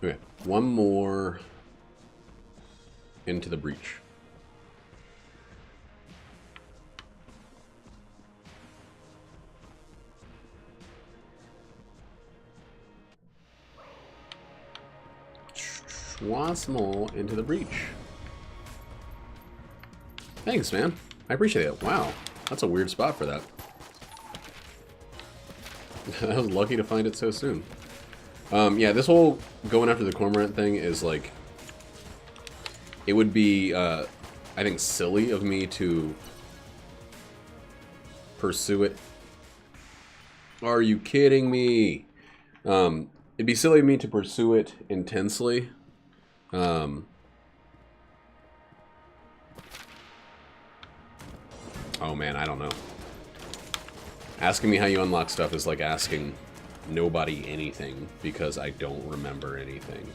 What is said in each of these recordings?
Okay, one more into the breach. Once more into the breach. Thanks, man. I appreciate it. Wow, that's a weird spot for that. I was lucky to find it so soon. Yeah, this whole going after the cormorant thing is like... It would be, I think, silly of me to pursue it. Are you kidding me? It'd be silly of me to pursue it intensely. Oh man, I don't know. Asking me how you unlock stuff is like asking nobody anything, because I don't remember anything.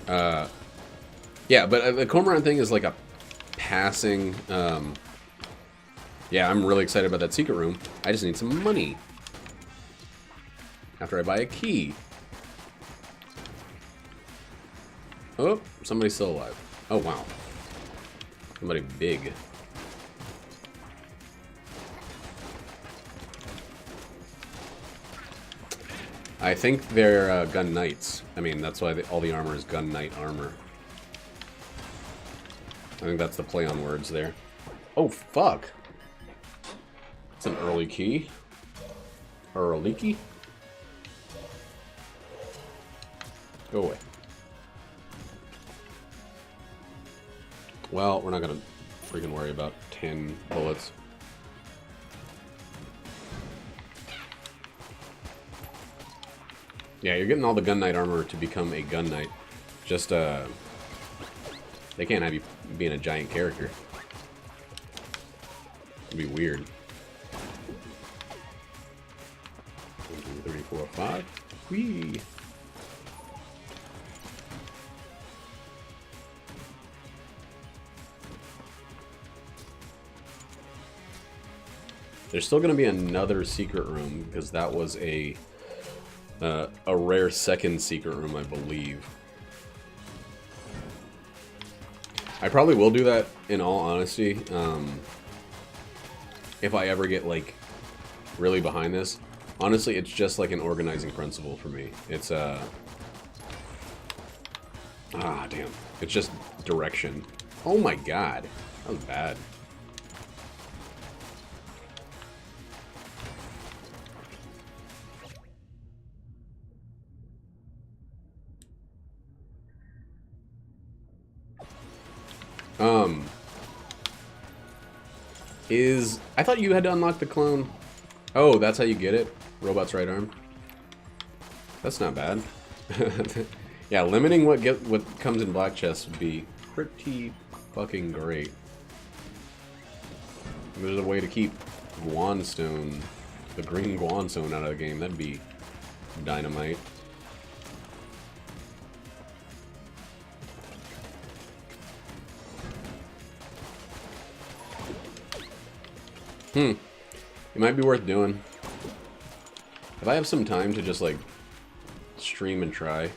Yeah, but the cormorant thing is like a passing... yeah, I'm really excited about that secret room. I just need some money. After I buy a key. Oh, somebody's still alive. Oh, wow. Somebody big. I think they're gun knights. I mean, that's why all the armor is gun knight armor. I think that's the play on words there. Oh, fuck. It's an early key. Early key? Go away. Well, we're not gonna freaking worry about 10 bullets. Yeah, you're getting all the gun knight armor to become a gun knight. Just, they can't have you being a giant character. It'd be weird. 1, 2, 3, 4, 5. Whee! There's still going to be another secret room, because that was a rare second secret room, I believe. I probably will do that, in all honesty, if I ever get, like, really behind this. Honestly, it's just like an organizing principle for me. It's, damn. It's just direction. Oh my god. That was bad. I thought you had to unlock the clone. Oh, that's how you get it? Robot's right arm. That's not bad. Yeah, limiting what comes in black chests would be pretty fucking great. If there's a way to keep Guanstone, the green Guanstone out of the game, that'd be dynamite. It might be worth doing. If I have some time to just like stream and try,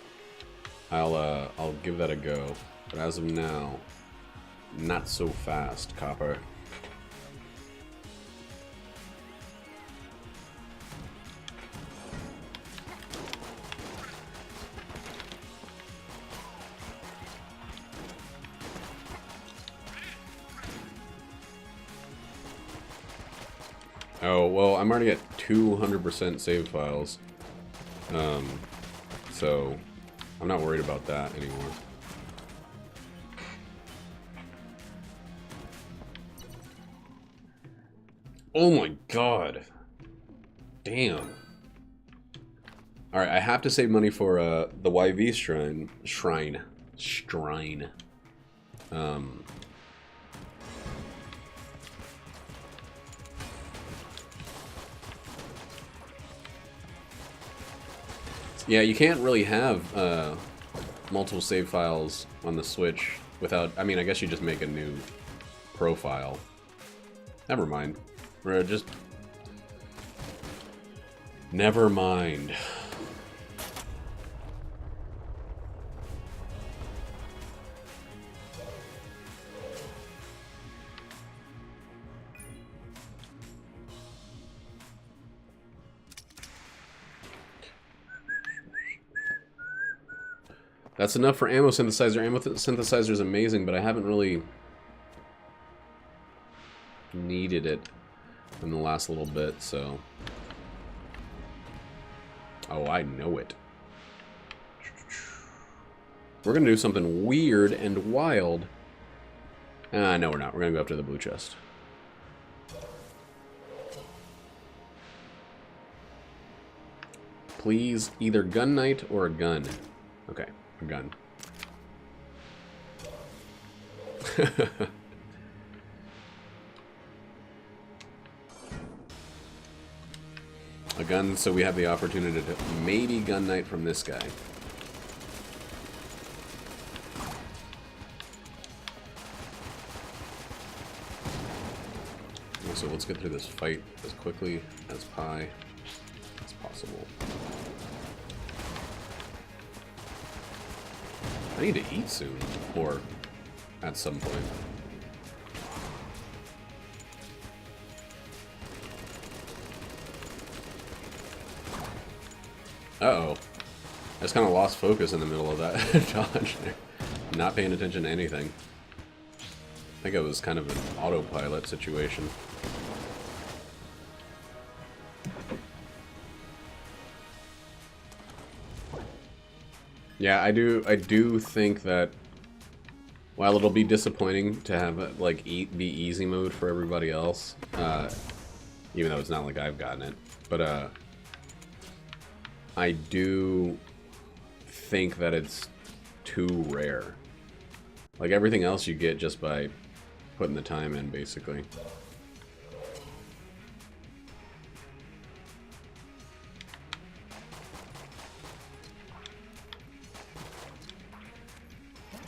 I'll give that a go. But as of now, not so fast, Copper. Oh, well, I'm already at 200% save files. So I'm not worried about that anymore. Oh my god. Damn. Alright, I have to save money for the YV shrine. Yeah, you can't really have multiple save files on the Switch without... I mean, I guess you just make a new profile. Never mind. We're just... Never mind. That's enough for ammo synthesizer. Ammo synthesizer is amazing, but I haven't really needed it in the last little bit, so... Oh, I know it. We're gonna do something weird and wild. No, we're not. We're gonna go after the blue chest. Please, either gun knight or a gun. Okay, a gun. A gun, so we have the opportunity to maybe gun knight from this guy. So let's get through this fight as quickly as possible. I need to eat soon, or at some point. Uh-oh. I just kind of lost focus in the middle of that dodge there. Not paying attention to anything. I think it was kind of an autopilot situation. Yeah, I do think that while it'll be disappointing to have it, like, be easy mode for everybody else, even though it's not like I've gotten it, but, I do think that it's too rare. Like, everything else you get just by putting the time in, basically.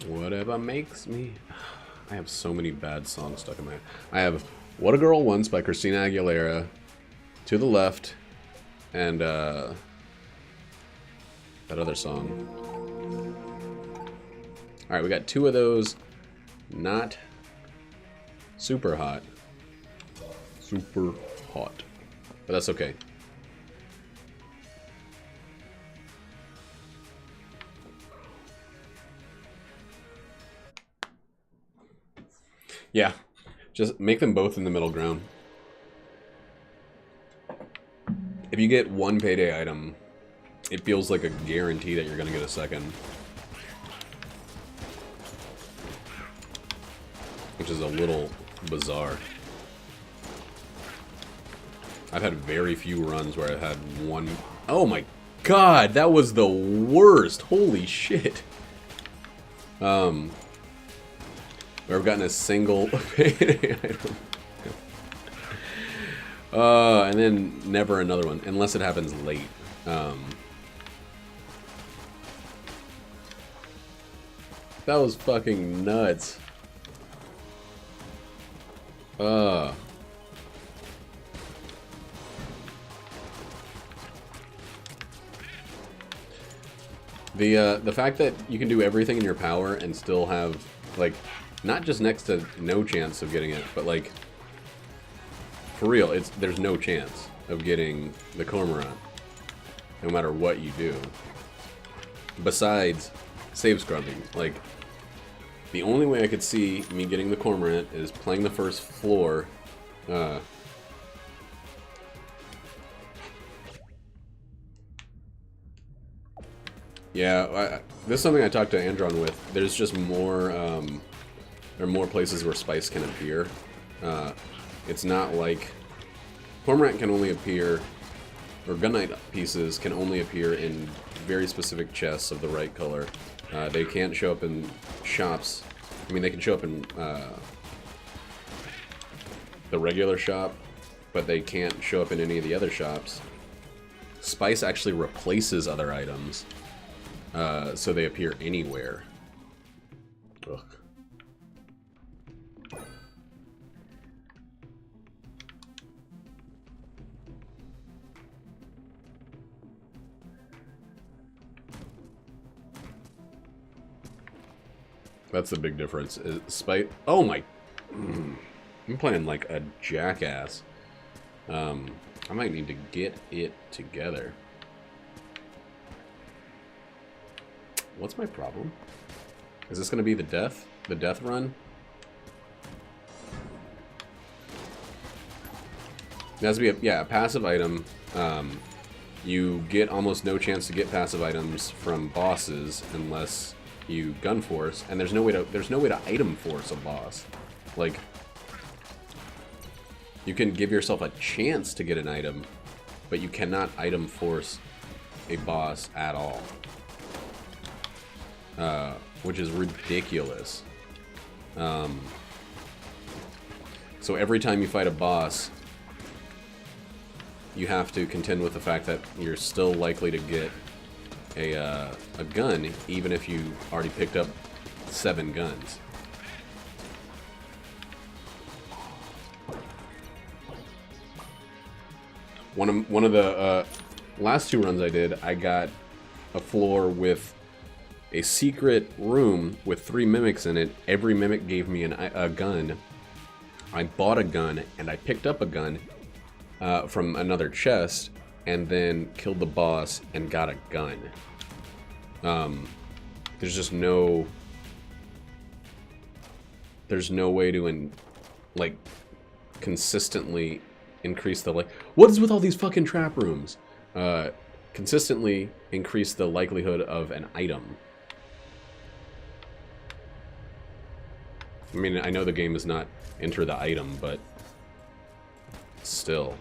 Whatever makes me... I have so many bad songs stuck in my head. I have What a Girl Wants by Christina Aguilera, To the Left, and, that other song. Alright, we got two of those. Not super hot. Super hot. But that's okay. Yeah. Just make them both in the middle ground. If you get one payday item, it feels like a guarantee that you're going to get a second. Which is a little bizarre. I've had very few runs where I've had one... Oh my god, that was the worst! Holy shit! Where I've gotten a single payday item. And then never another one, unless it happens late. That was fucking nuts. The fact that you can do everything in your power and still have, like, not just next to no chance of getting it, but, like, for real, there's no chance of getting the Cormorant, no matter what you do. Besides save scrubbing. Like, the only way I could see me getting the Cormorant is playing the first floor. Yeah, this is something I talked to Andron with. There's just more, there are more places where Spice can appear. It's not like... Cormorant can only appear, or Gun Knight pieces can only appear in very specific chests of the right color. They can't show up in shops. I mean, they can show up in the regular shop, but they can't show up in any of the other shops. Spice actually replaces other items, so they appear anywhere. Ugh. That's the big difference. Spite. Oh my. I'm playing like a jackass. I might need to get it together. What's my problem? Is this going to be the death? The death run? It has to be a passive item. You get almost no chance to get passive items from bosses unless you gun force, and there's no way to item force a boss. Like, you can give yourself a chance to get an item, but you cannot item force a boss at all. Which is ridiculous. So every time you fight a boss, you have to contend with the fact that you're still likely to get a gun, even if you already picked up 7 guns. One of the last 2 runs I did, I got a floor with a secret room with 3 mimics in it. Every mimic gave me a gun. I bought a gun, and I picked up a gun from another chest, and then killed the boss and got a gun. There's just no... There's no way to, like, consistently increase the, like... What is with all these fucking trap rooms? Consistently increase the likelihood of an item. I mean, I know the game is not enter the item, but still.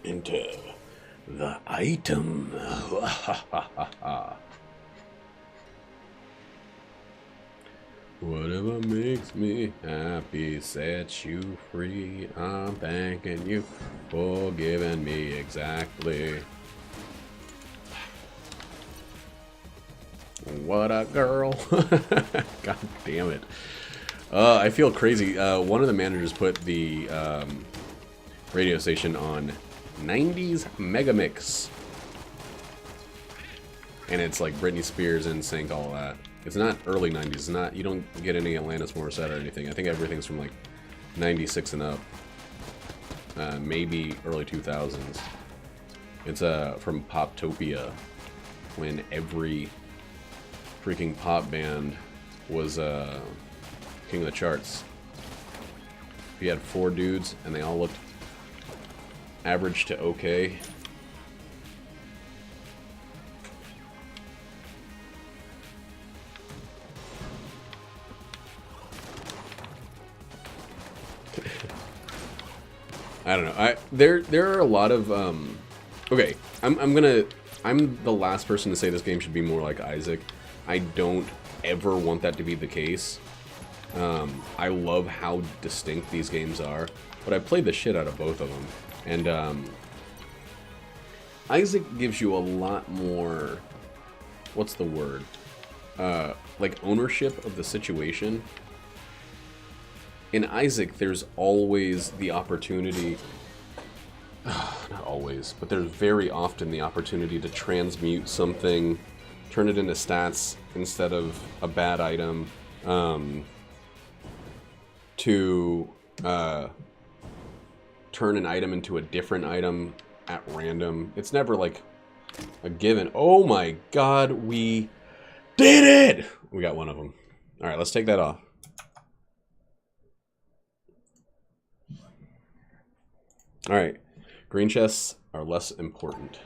Enter the item. Whatever makes me happy sets you free. I'm thanking you for giving me exactly. What a girl. God damn it. I feel crazy. One of the managers put the radio station on 90s Megamix. And it's like Britney Spears, NSYNC, all that. It's not early 90s. It's not, you don't get any Alanis Morissette or anything. I think everything's from like 96 and up. Maybe early 2000s. It's from Poptopia, when every freaking pop band was king of the charts. If you had 4 dudes and they all looked average to okay. I don't know. There are a lot of okay. I'm the last person to say this game should be more like Isaac. I don't ever want that to be the case. I love how distinct these games are, but I played the shit out of both of them. And Isaac gives you a lot more, what's the word? Like ownership of the situation. In Isaac, there's always the opportunity, not always, but there's very often the opportunity to transmute something, turn it into stats instead of a bad item, to turn an item into a different item at random. It's never like a given. Oh my god, we did it! We got one of them. Alright, let's take that off. Alright, green chests are less important.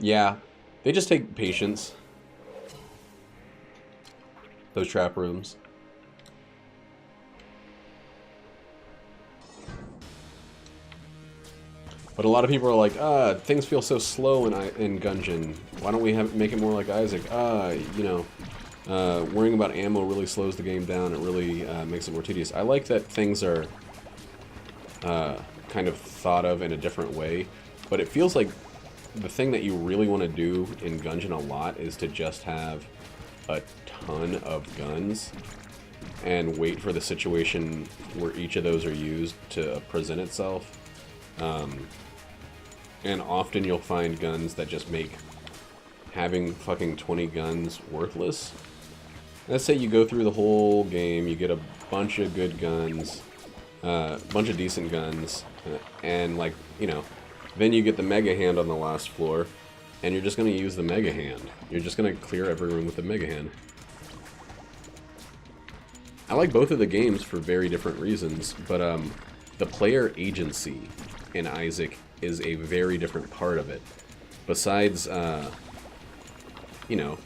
Yeah, they just take patience. Those trap rooms. But a lot of people are like, things feel so slow in Gungeon. Why don't we make it more like Isaac? You know, worrying about ammo really slows the game down. It really makes it more tedious. I like that things are kind of thought of in a different way. But it feels like the thing that you really want to do in Gungeon a lot is to just have a ton of guns and wait for the situation where each of those are used to present itself. And often you'll find guns that just make having fucking 20 guns worthless. Let's say you go through the whole game, you get a bunch of good guns, a bunch of decent guns, and like, you know, then you get the Mega Hand on the last floor, and you're just going to use the Mega Hand. You're just going to clear every room with the Mega Hand. I like both of the games for very different reasons, but the player agency in Isaac is a very different part of it. Besides, you know,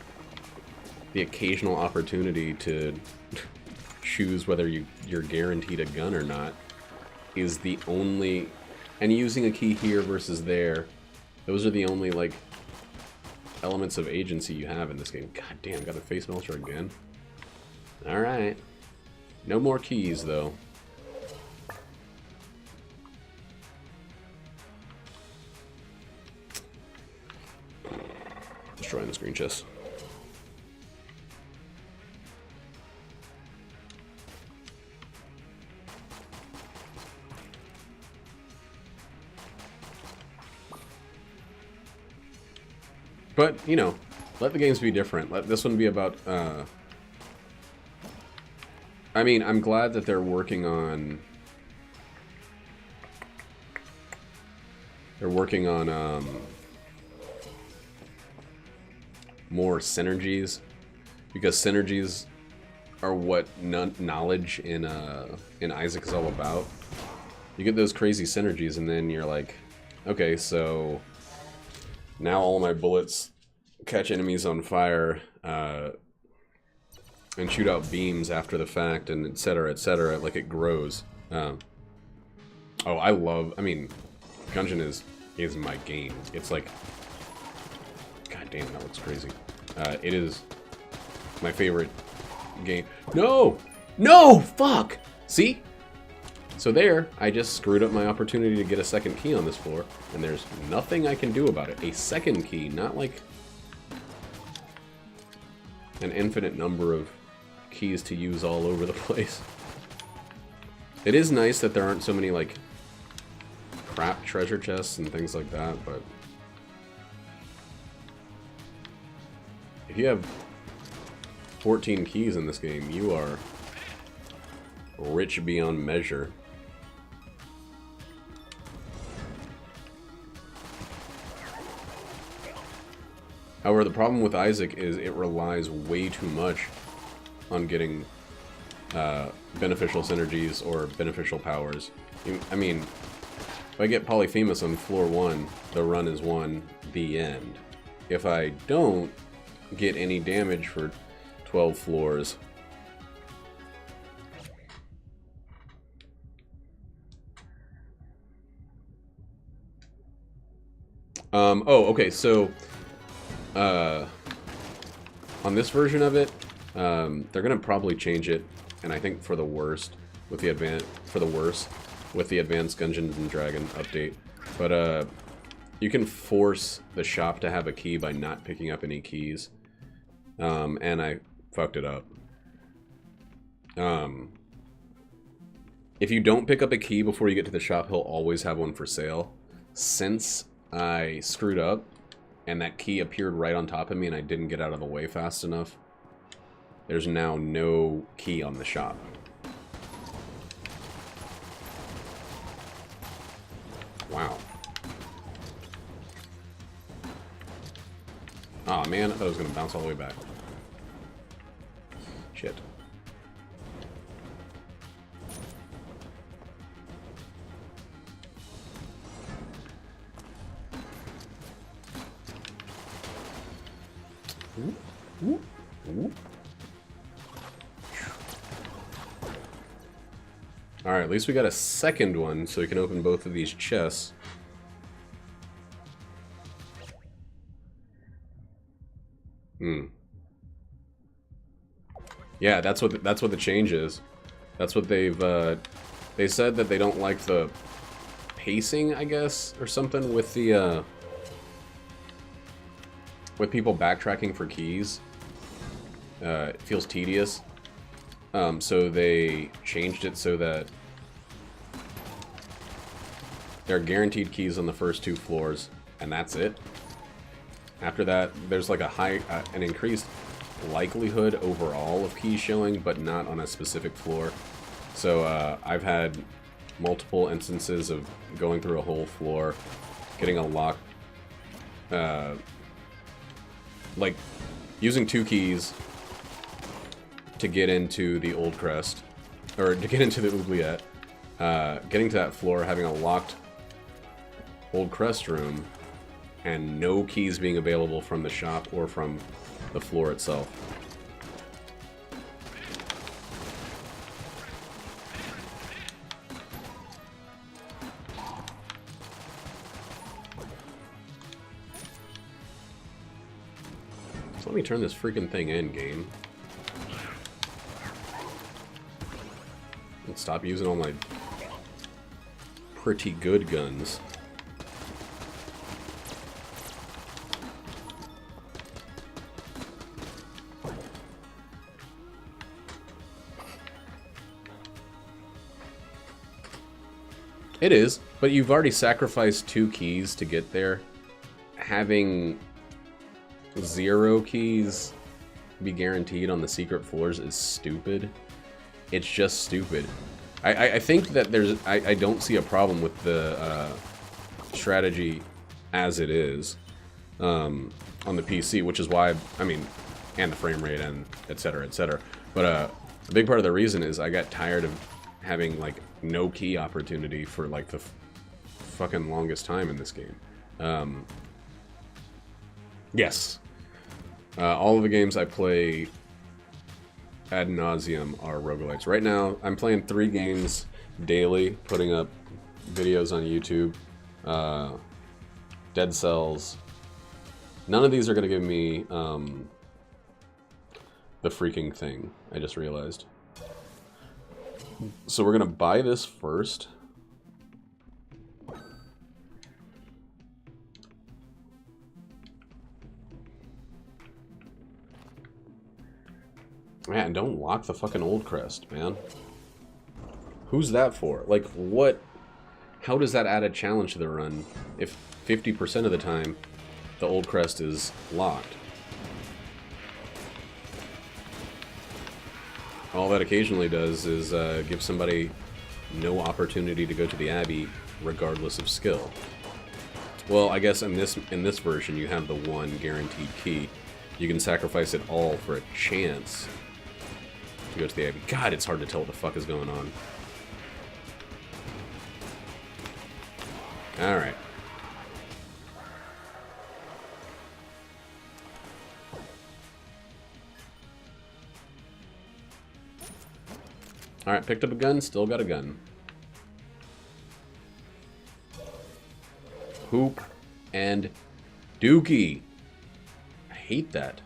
the occasional opportunity to choose whether you're guaranteed a gun or not, is the only... And using a key here versus there, those are the only, like, elements of agency you have in this game. God damn, got a face melter again. Alright. No more keys, though. Destroying the screen chest. But, you know, let the games be different. Let this one be about, I mean, I'm glad that they're working on... more synergies. Because synergies are what knowledge in Isaac is all about. You get those crazy synergies and then you're like, okay, so... Now all my bullets catch enemies on fire, and shoot out beams after the fact, and etc., like it grows. Oh, I mean, Gungeon is my game. It's like, god damn, that looks crazy. It is my favorite game. No! No! Fuck! See? So there, I just screwed up my opportunity to get a second key on this floor, and there's nothing I can do about it. A second key, not like an infinite number of keys to use all over the place. It is nice that there aren't so many, like, crap treasure chests and things like that, but if you have 14 keys in this game, you are rich beyond measure. However, the problem with Isaac is it relies way too much on getting beneficial synergies or beneficial powers. I mean, if I get Polyphemus on floor 1, the run is won, the end. If I don't get any damage for 12 floors... oh, okay, so... on this version of it, they're gonna probably change it, and I think for the worst with the advanced Gungeons and Dragon update. But you can force the shop to have a key by not picking up any keys, and I fucked it up. If you don't pick up a key before you get to the shop, he'll always have one for sale. Since I screwed up and that key appeared right on top of me and I didn't get out of the way fast enough, there's now no key on the shop. Wow. Aw, man, I thought it was going to bounce all the way back. Shit. Ooh, ooh, ooh. Alright, at least we got a second one, so we can open both of these chests. Yeah, that's what the change is. That's what they've they said that they don't like the pacing, I guess, or something with the with people backtracking for keys. It feels tedious. So they changed it so that there are guaranteed keys on the first 2 floors, and that's it. After that, there's like an increased likelihood overall of keys showing, but not on a specific floor. So I've had multiple instances of going through a whole floor, getting a lock, like using 2 keys to get into the Old Crest, or to get into the oubliette, getting to that floor, having a locked Old Crest room, and no keys being available from the shop or from the floor itself. So let me turn this freaking thing in, game. And stop using all my pretty good guns. It is, but you've already sacrificed 2 keys to get there. Having 0 keys be guaranteed on the secret floors is stupid. It's just stupid. I think that there's... I don't see a problem with the strategy as it is on the PC, which is why, I mean, and the frame rate and etc. etc. But a big part of the reason is I got tired of having like no key opportunity for like the fucking longest time in this game. Yes. All of the games I play ad nauseum are roguelites. Right now, I'm playing 3 games daily, putting up videos on YouTube. Dead Cells. None of these are going to give me the freaking thing, I just realized. So we're going to buy this first. Man, don't lock the fucking Old Crest, man. Who's that for? Like, what? How does that add a challenge to the run if 50% of the time the Old Crest is locked? All that occasionally does is give somebody no opportunity to go to the Abbey, regardless of skill. Well, I guess in this version, you have the 1 guaranteed key. You can sacrifice it all for a chance to go to the Abbey. God, it's hard to tell what the fuck is going on. Alright. Alright, picked up a gun, still got a gun. Hoop and Dookie. I hate that.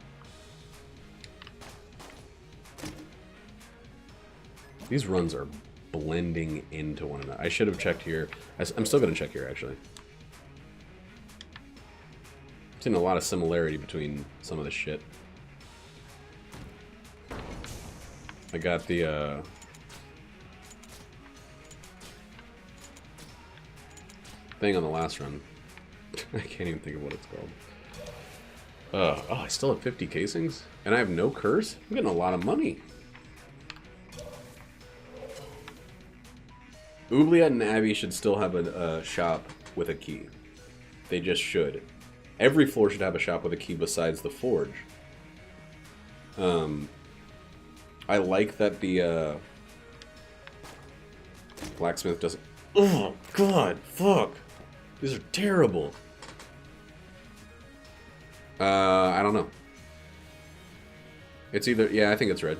These runs are blending into one another. I should have checked here. I'm still going to check here, actually. I've seen a lot of similarity between some of this shit. I got the, thing on the last run. I can't even think of what it's called. Oh, I still have 50 casings? And I have no curse? I'm getting a lot of money. Oubliette and Abbey should still have a shop with a key. They just should. Every floor should have a shop with a key besides the Forge. I like that the blacksmith doesn't... Oh, God, fuck. These are terrible. I don't know. It's either... Yeah, I think it's red.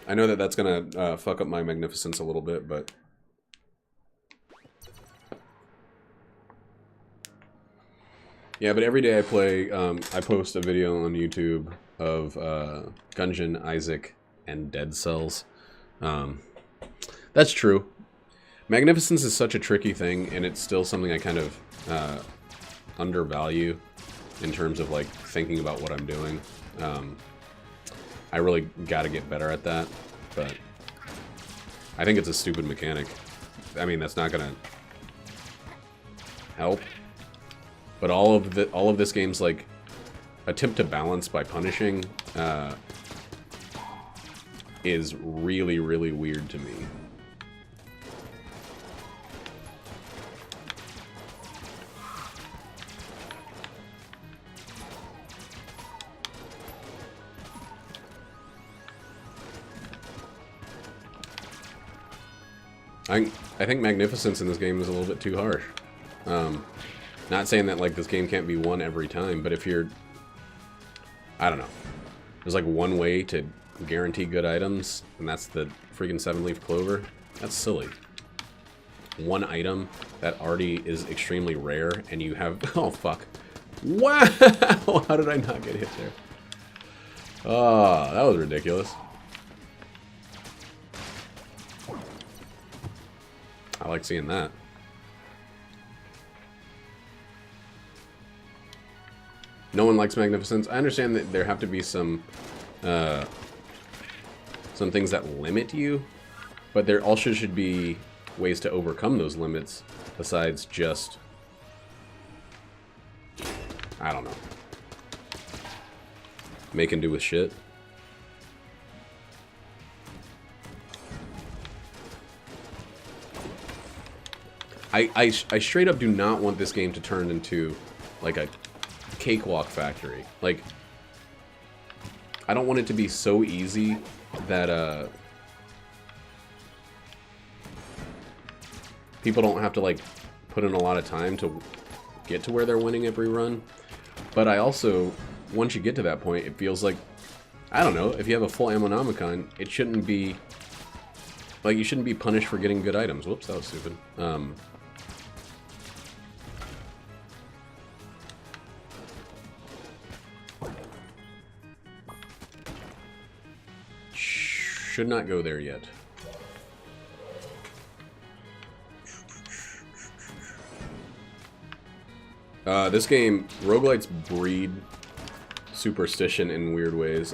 I know that that's gonna fuck up my magnificence a little bit, but... Yeah, but every day I play, I post a video on YouTube of Gungeon, Isaac, and Dead Cells. That's true. Magnificence is such a tricky thing, and it's still something I kind of undervalue in terms of like thinking about what I'm doing. I really got to get better at that, but I think it's a stupid mechanic. I mean, that's not gonna help. But all of this game's like attempt to balance by punishing is really, really weird to me. I think Magnificence in this game is a little bit too harsh. Not saying that like this game can't be won every time, but if you're... I don't know. There's like one way to guarantee good items, and that's the freaking 7-leaf clover. That's silly. One item that already is extremely rare, and you have... Oh, fuck. Wow! How did I not get hit there? Oh, that was ridiculous. I like seeing that. No one likes Magnificence. I understand that there have to be some things that limit you, but there also should be ways to overcome those limits besides just, I don't know, making do with shit. I straight up do not want this game to turn into like a cakewalk factory. Like, I don't want it to be so easy that people don't have to like put in a lot of time to get to where they're winning every run. But I also, once you get to that point, it feels like, I don't know, if you have a full Ammonomicon, it shouldn't be like, you shouldn't be punished for getting good items. Whoops, that was stupid. Should not go there yet. This game, roguelites breed superstition in weird ways.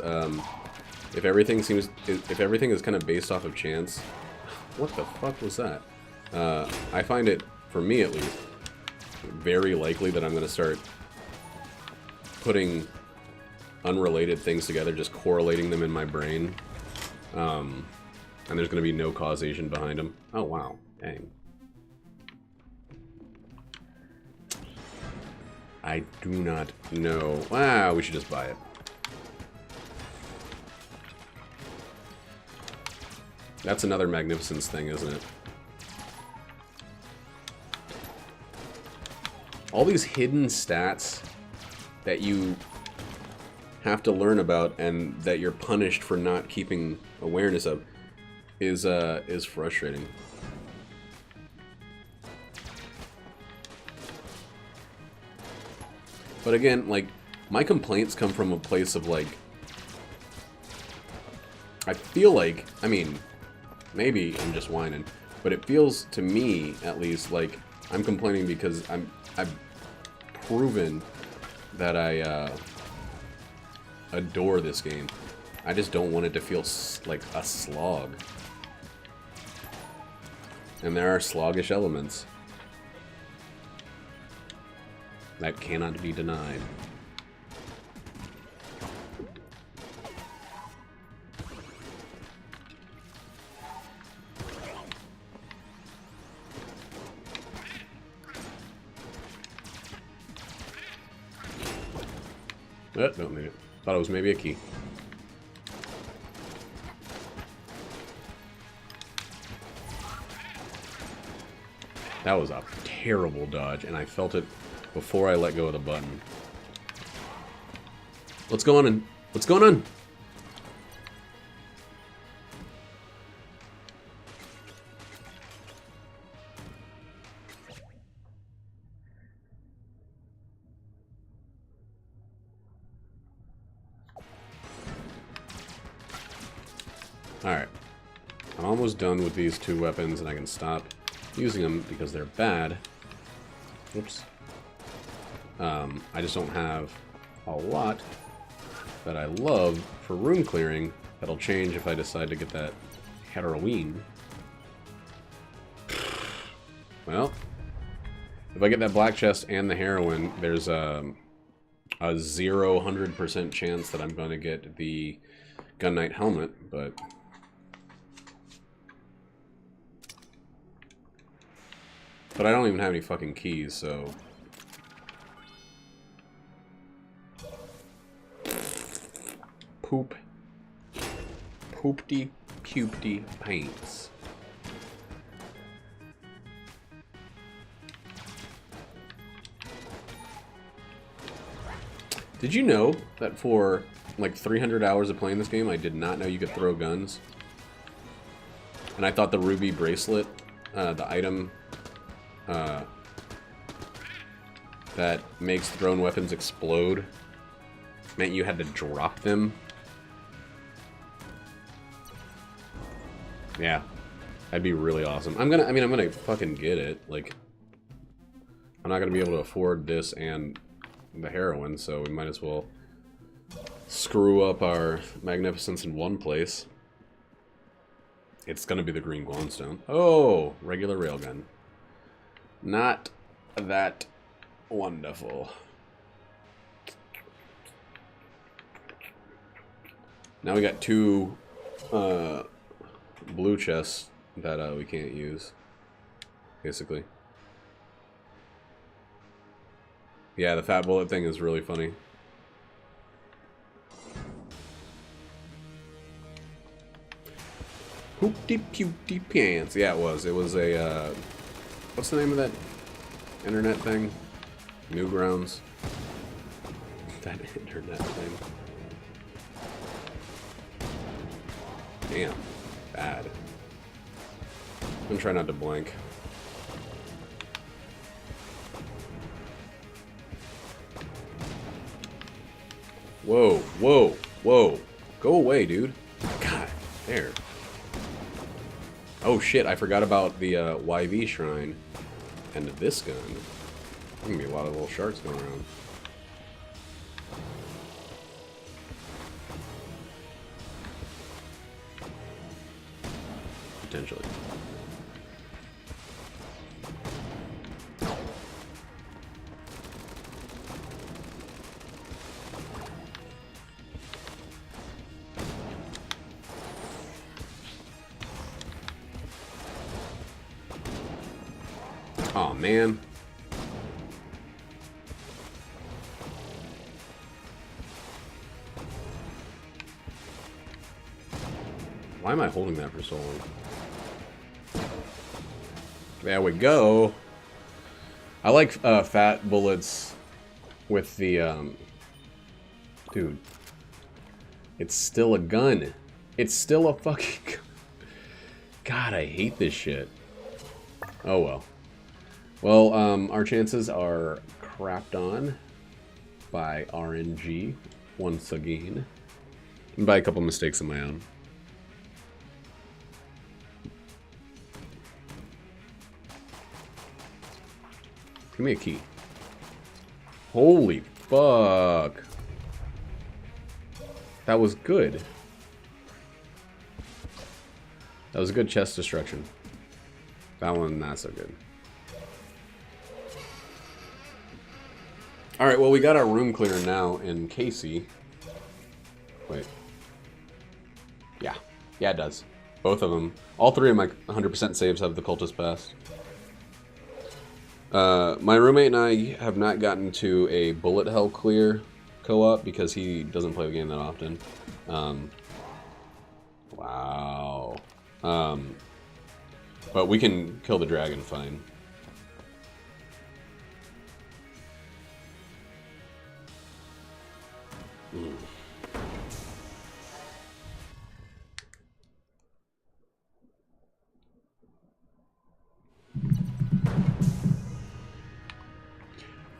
If everything is kind of based off of chance, what the fuck was that? I find it, for me at least, very likely that I'm going to start putting unrelated things together, just correlating them in my brain. And there's going to be no causation behind them. Oh, wow. Dang. I do not know. Wow, we should just buy it. That's another Magnificence thing, isn't it? All these hidden stats that you have to learn about and that you're punished for not keeping awareness of is frustrating. But again, like, my complaints come from a place of like, I feel like, I mean, maybe I'm just whining, but it feels to me at least like I'm complaining because I've proven that I adore this game. I just don't want it to feel like a slog. And there are sluggish elements that cannot be denied. Don't need it. Thought it was maybe a key. That was a terrible dodge, and I felt it before I let go of the button. What's going on? What's going on? Alright. I'm almost done with these two weapons, and I can stop using them because they're bad. Oops. I just don't have a lot that I love for room clearing. That'll change if I decide to get that heroine. Well, If I get that black chest and the heroin, there's a 0-100% chance that I'm going to get the Gun Knight helmet, but... But I don't even have any fucking keys, so... Poop. Poopty, pupty paints. Did you know that for like 300 hours of playing this game, I did not know you could throw guns? And I thought the ruby bracelet, the item that makes thrown weapons explode, meant you had to drop them. Yeah, that'd be really awesome. I'm gonna fucking get it. Like, I'm not gonna be able to afford this and the heroin, so we might as well screw up our magnificence in one place. It's gonna be the green Guanstone. Oh, regular railgun. Not that wonderful. Now we got two blue chests that we can't use, basically. Yeah, the fat bullet thing is really funny. Hoopty pooty pants. Yeah, it was. It was a, what's the name of that internet thing? Newgrounds. That internet thing. Damn. Bad. I'm gonna try not to blank. Whoa, whoa, whoa. Go away, dude. God, there. Oh shit, I forgot about the YV shrine. And this gun. There's gonna be a lot of little sharks going around. Potentially. Oh man. Why am I holding that for so long? There we go. I like fat bullets with the dude. It's still a gun. It's still a fucking gun. God, I hate this shit. Oh well. Well, our chances are crapped on by RNG once again. And by a couple mistakes of my own. Give me a key. Holy fuck. That was good. That was a good chest destruction. That one, not so good. Alright, well, we got our room clear now in Casey. Wait. Yeah. Yeah, it does. Both of them. All three of my 100% saves have the Cultist Pass. My roommate and I have not gotten to a bullet hell clear co-op because he doesn't play the game that often. Wow. But we can kill the dragon fine.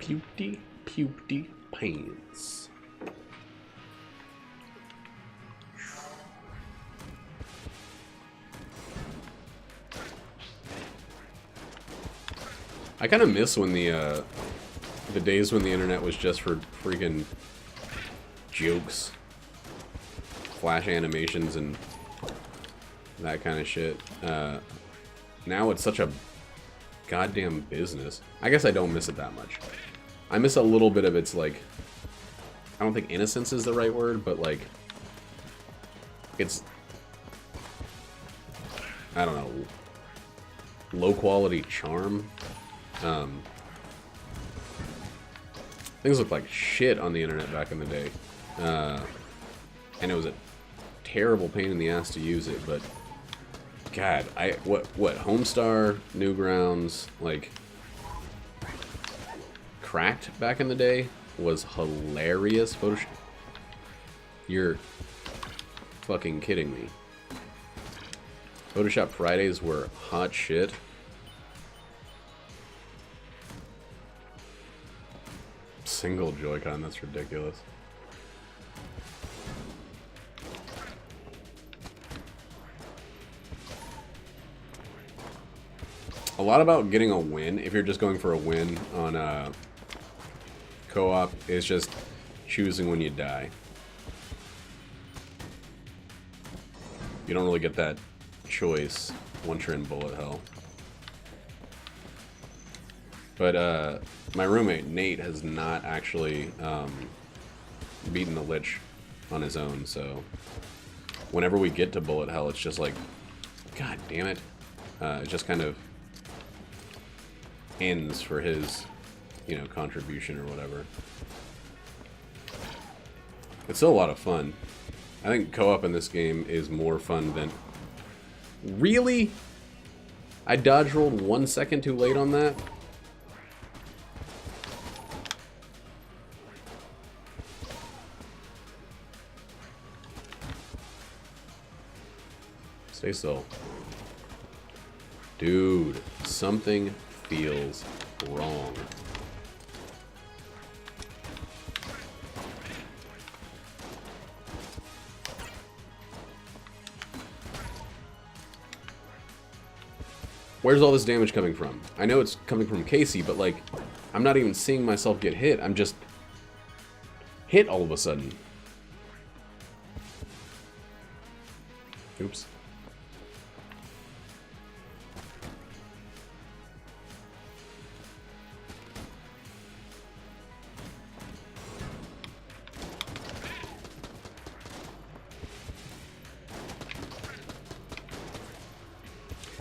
Pewty, pewty pains. I kind of miss when the days when the internet was just for freaking jokes, flash animations, and that kind of shit. Now it's such a goddamn business. I guess I don't miss it that much. I miss a little bit of its, like... I don't think innocence is the right word, but, like... It's... I don't know. Low-quality charm. Things looked like shit on the internet back in the day. And it was a terrible pain in the ass to use it, but... God, what, Homestar, Newgrounds, like... Cracked back in the day was hilarious. Photoshop. You're fucking kidding me. Photoshop Fridays were hot shit. Single Joy-Con, that's ridiculous. A lot about getting a win, if you're just going for a win on co-op, is just choosing when you die. You don't really get that choice once you're in bullet hell. But my roommate, Nate, has not actually beaten the Lich on his own, so whenever we get to bullet hell, it's just like, God damn it. It just kind of ends for his, you know, contribution or whatever. It's still a lot of fun. I think co-op in this game is more fun than... Really? I dodge rolled 1 second too late on that? Stay still. Dude, something feels wrong. Where's all this damage coming from? I know it's coming from Casey, but like, I'm not even seeing myself get hit. I'm just hit all of a sudden. Oops.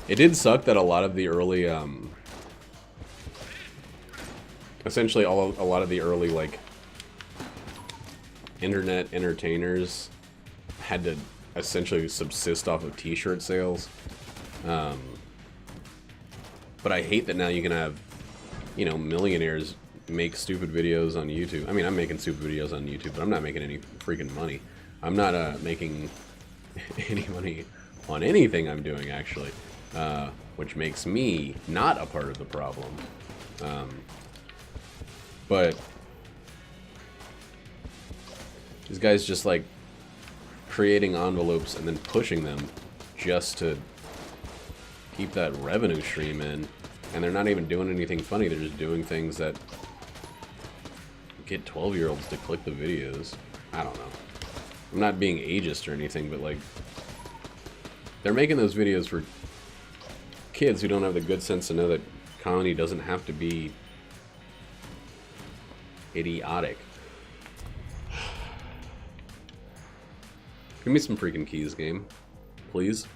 It did suck that a lot of the early, essentially a lot of the early, like, internet entertainers had to essentially subsist off of t-shirt sales. But I hate that now you can have, you know, millionaires make stupid videos on YouTube. I mean, I'm making stupid videos on YouTube, but I'm not making any freaking money. I'm not, making any money on anything I'm doing, actually. Which makes me not a part of the problem. But these guys just like creating envelopes and then pushing them just to keep that revenue stream in, and they're not even doing anything funny. They're just doing things that get 12-year-olds to click the videos. I don't know. I'm not being ageist or anything, but like, they're making those videos for kids who don't have the good sense to know that comedy doesn't have to be idiotic. Give me some freaking keys, game. Please.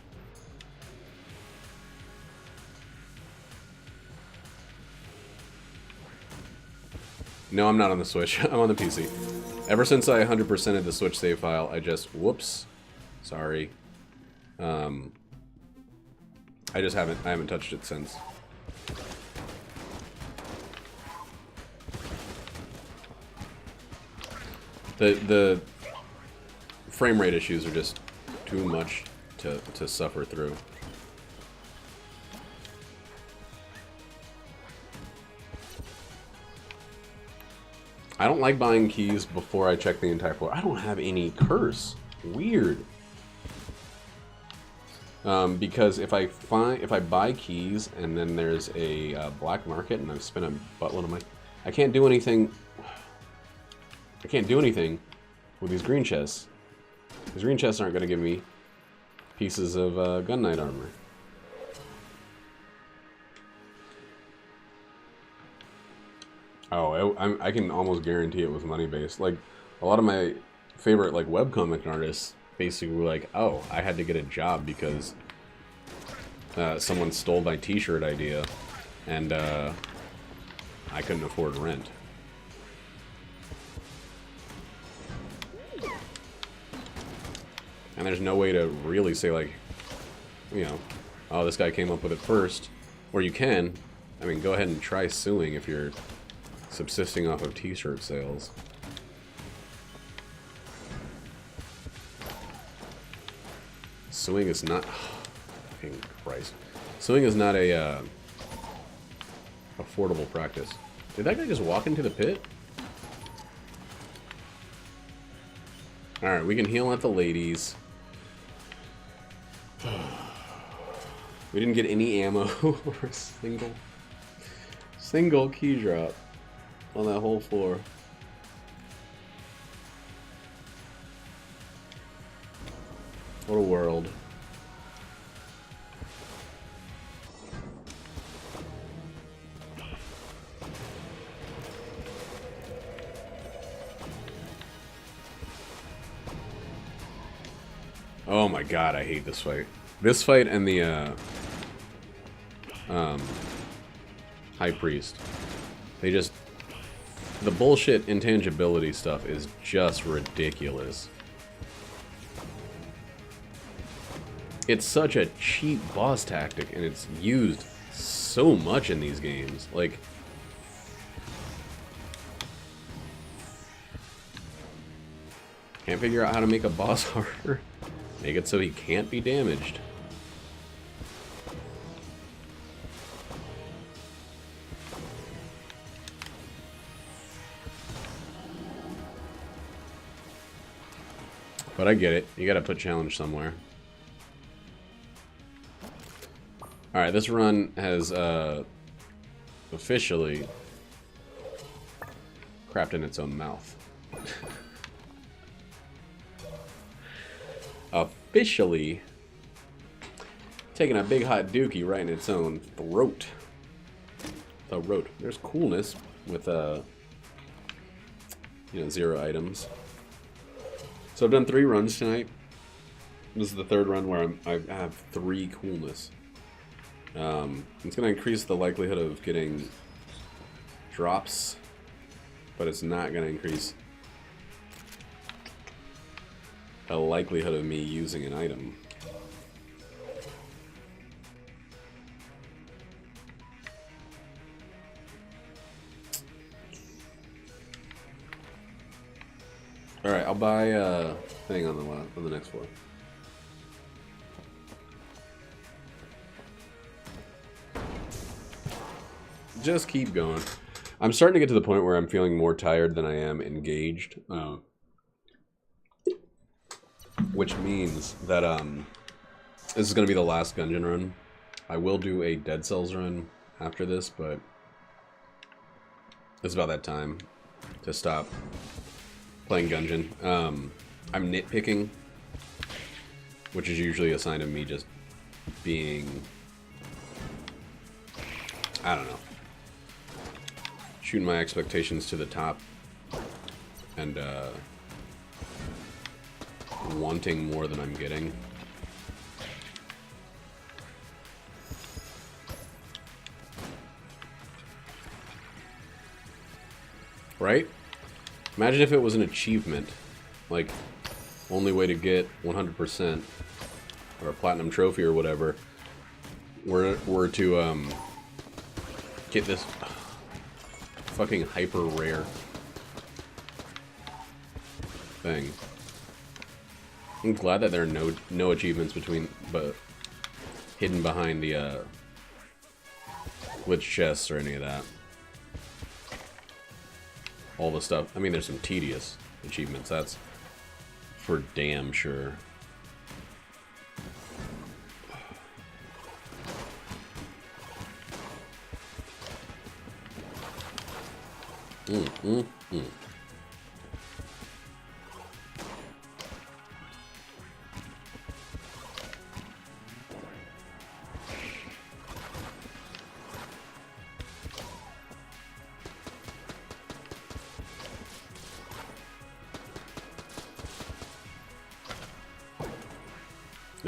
No, I'm not on the Switch. I'm on the PC. Ever since I 100%ed the Switch save file, I just... Whoops. Sorry. I haven't touched it since. The frame rate issues are just too much to suffer through. I don't like buying keys before I check the entire floor. I don't have any curse. Weird. Because if I buy keys and then there's a black market and I've spent a buttload of money, I can't do anything. I can't do anything with these green chests. These green chests aren't going to give me pieces of gun knight armor. Oh, I can almost guarantee it was money based. Like a lot of my favorite like webcomic artists basically were like, oh, I had to get a job because someone stole my T-shirt idea, and I couldn't afford rent. And there's no way to really say like, you know, oh, this guy came up with it first. Or you can. I mean, go ahead and try suing if you're subsisting off of T-shirt sales. Suing is not... fucking Christ. Suing is not a affordable practice. Did that guy just walk into the pit? Alright, we can heal at the ladies. We didn't get any ammo or a single key drop on that whole floor. What a world. Oh my god, I hate this fight. This fight and the High Priest. They just... the bullshit intangibility stuff is just ridiculous. It's such a cheap boss tactic, and it's used so much in these games. Like... can't figure out how to make a boss harder. Make it so he can't be damaged. But I get it. You gotta put challenge somewhere. Alright, this run has officially crapped in its own mouth. Officially taking a big hot dookie right in its own throat. Throat. There's coolness with you know, 0 items. So I've done 3 runs tonight. This is the 3rd run where I have 3 coolness. It's going to increase the likelihood of getting drops, but it's not going to increase the likelihood of me using an item. Alright, I'll buy a thing on the next floor. Just keep going. I'm starting to get to the point where I'm feeling more tired than I am engaged. Which means that this is going to be the last Gungeon run. I will do a Dead Cells run after this, but it's about that time to stop playing Gungeon. I'm nitpicking, which is usually a sign of me just being, I don't know, shooting my expectations to the top and wanting more than I'm getting. Right? Imagine if it was an achievement, like only way to get 100% or a platinum trophy or whatever were to get this fucking hyper rare thing. I'm glad that there are no achievements but hidden behind the glitch chests or any of that. All the stuff. I mean, there's some tedious achievements. That's for damn sure.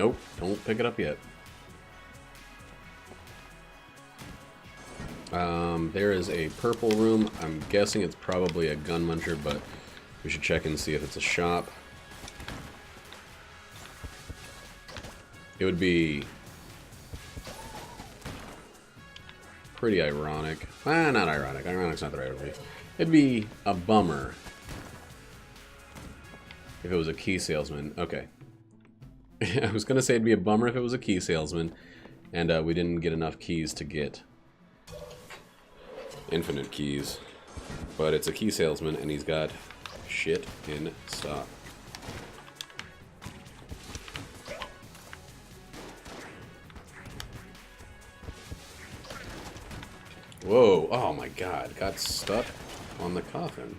Nope, don't pick it up yet. There is a purple room. I'm guessing it's probably a gun muncher, but we should check and see if it's a shop. It would be pretty ironic. Not ironic. Ironic's not the right word. It'd be a bummer if it was a key salesman. Okay. I was going to say it'd be a bummer if it was a key salesman and we didn't get enough keys to get infinite keys. But it's a key salesman and he's got shit in stock. Whoa, oh my god, got stuck on the coffin.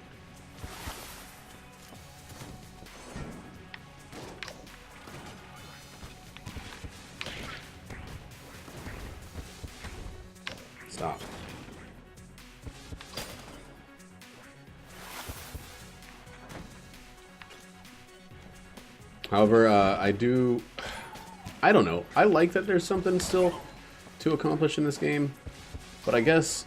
Stop. However, I don't know. I like that there's something still to accomplish in this game, but I guess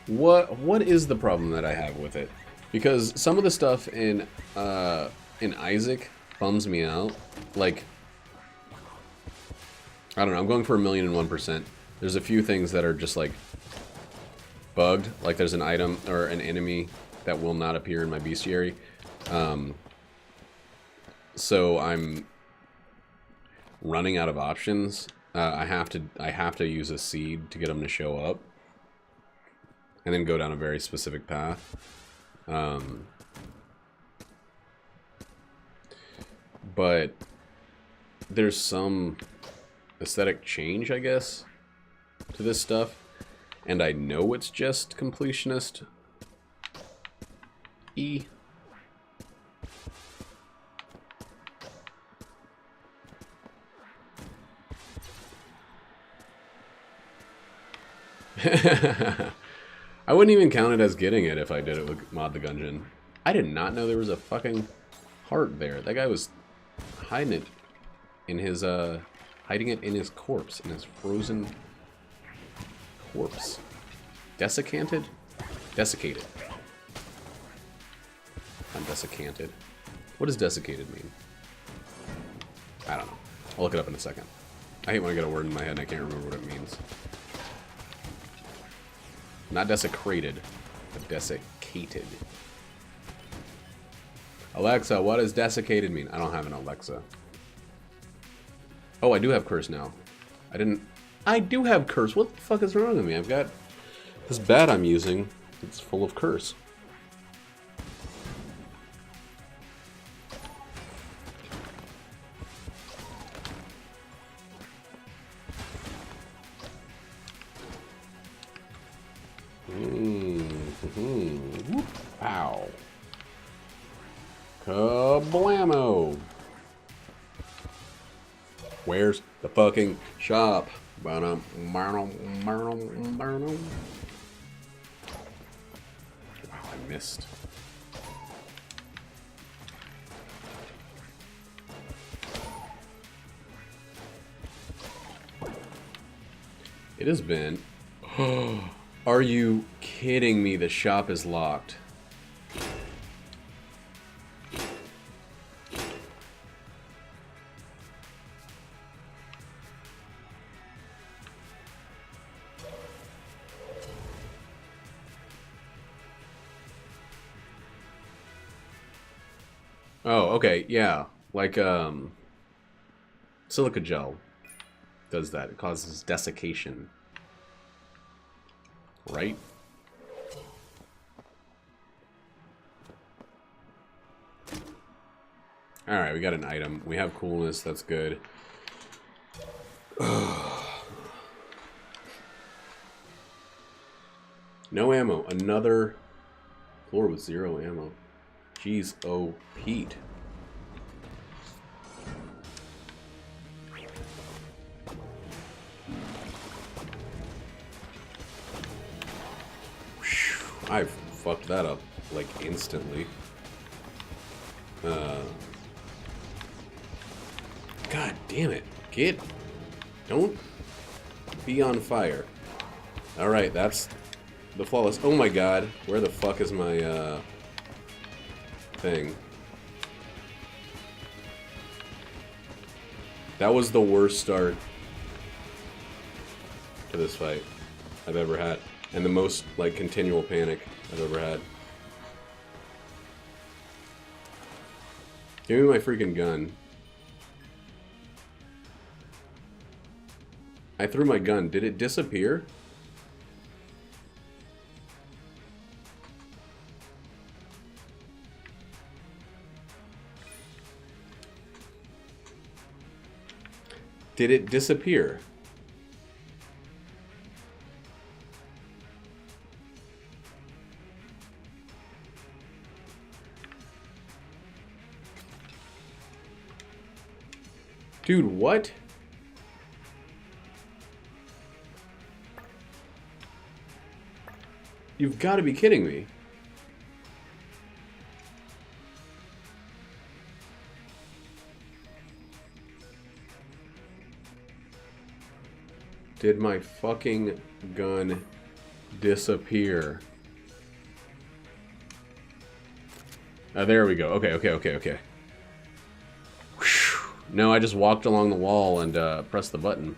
what is the problem that I have with it? Because some of the stuff in Isaac bums me out. Like, I don't know. I'm going for 1,000,001%. There's a few things that are just like bugged. Like there's an item or an enemy that will not appear in my bestiary. So I'm running out of options. I have to use a seed to get them to show up, and then go down a very specific path. But there's some aesthetic change, I guess, to this stuff, and I know it's just completionist E. I wouldn't even count it as getting it if I did it with Mod the Gungeon. I did not know there was a fucking heart there. That guy was hiding it in his corpse, in his frozen corpse. Desiccated? Desiccated. Not desiccated. What does desiccated mean? I don't know. I'll look it up in a second. I hate when I get a word in my head and I can't remember what it means. Not desecrated, but desiccated. Alexa, what does desiccated mean? I don't have an Alexa. Oh, I do have curse now. I do have curse. What the fuck is wrong with me? I've got this bat I'm using. It's full of curse. Whoop. Pow. Kablamo. Where's the fucking shop? Wow, I missed. It has been... Are you kidding me? The shop is locked. Oh, okay, yeah. Like, silica gel does that. It causes desiccation. Right? Alright, we got an item. We have coolness, that's good. No ammo. Another floor with 0 ammo. Jeez, oh, Pete. I fucked that up. like, instantly. God damn it. Don't be on fire. Alright, that's the flawless. Oh my god. Where the fuck is my, thing? That was the worst start to this fight I've ever had. And the most, like, continual panic I've ever had. Give me my freaking gun. I threw my gun. Did it disappear? Did it disappear? Dude, what? You've got to be kidding me. Did my fucking gun disappear? There we go. Okay. Whew. No, I just walked along the wall and pressed the button.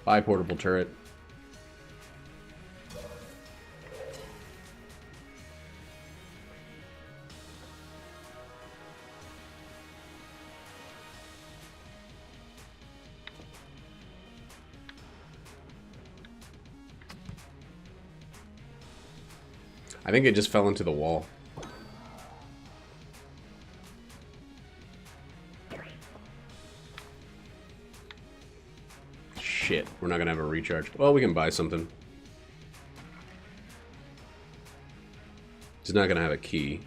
Bye, portable turret. I think it just fell into the wall. Shit, we're not gonna have a recharge. Well, we can buy something. He's not gonna have a key.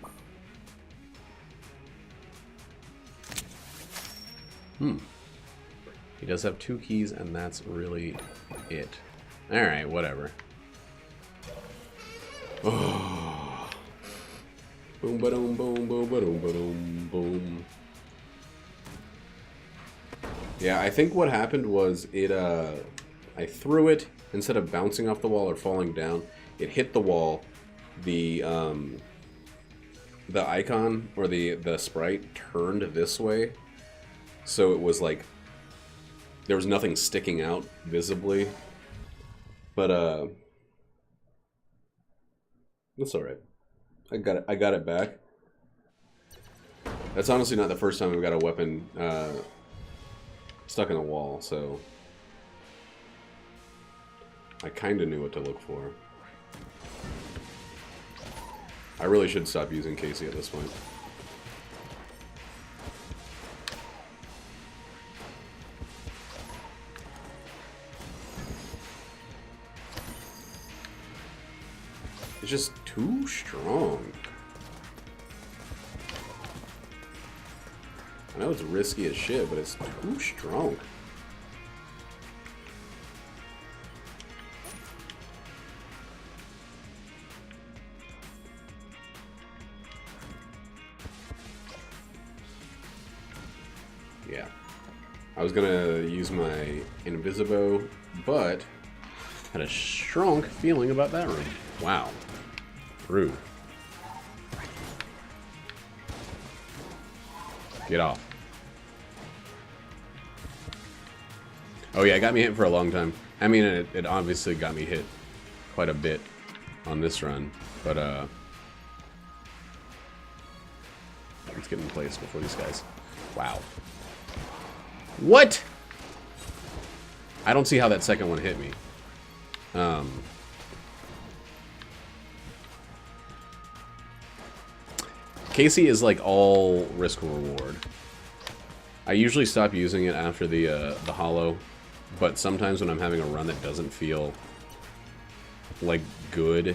He does have 2 keys, and that's really it. Alright, whatever. Oh. Boom, ba-dum, boom, boom, ba-dum, ba-dum, boom. Yeah, I think what happened was I threw it, instead of bouncing off the wall or falling down, it hit the wall. The icon, or the sprite, turned this way. So it was like, there was nothing sticking out visibly. But, that's alright. I got it back. That's honestly not the first time we've got a weapon, stuck in a wall, so I kinda knew what to look for. I really should stop using Casey at this point. It's just too strong. I know it's risky as shit, but it's too strong. Yeah. I was gonna use my Invisibo, but had a strong feeling about that room. Wow. Rude. Get off. Oh yeah, it got me hit for a long time. I mean, it obviously got me hit quite a bit on this run, but let's get in place before these guys. Wow. What? I don't see how that second one hit me. Casey is like all risk reward. I usually stop using it after the hollow, but sometimes when I'm having a run that doesn't feel like good,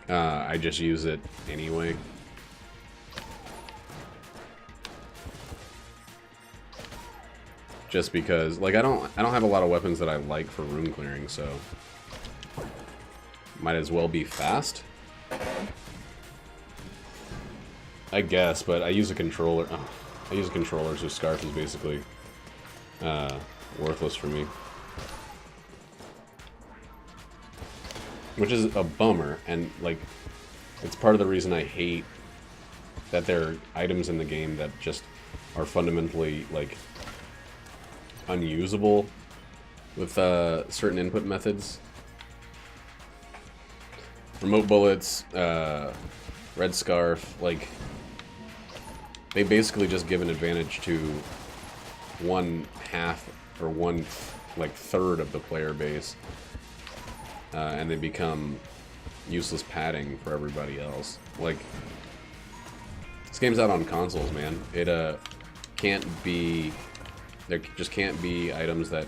I just use it anyway. just because, like, I don't have a lot of weapons that I like for room clearing, so might as well be fast, I guess. But I use a controller. Oh, I use a controller, so Scarf is basically worthless for me, which is a bummer. And like, it's part of the reason I hate that there are items in the game that just are fundamentally like unusable with certain input methods. Remote bullets, red scarf, like, they basically just give an advantage to one half or one like third of the player base, and they become useless padding for everybody else. Like, this game's out on consoles, man. It can't be, there just can't be items that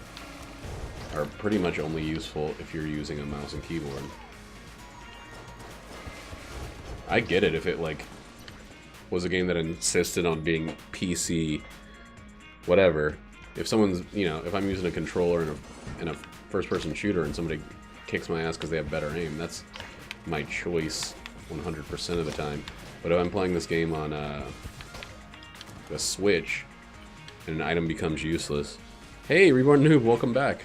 are pretty much only useful if you're using a mouse and keyboard. I get it if it like was a game that insisted on being PC, whatever. If someone's, you know, if I'm using a controller in a first-person shooter and somebody kicks my ass because they have better aim, that's my choice 100% of the time. But if I'm playing this game on the Switch and an item becomes useless, hey, Reborn Noob, welcome back.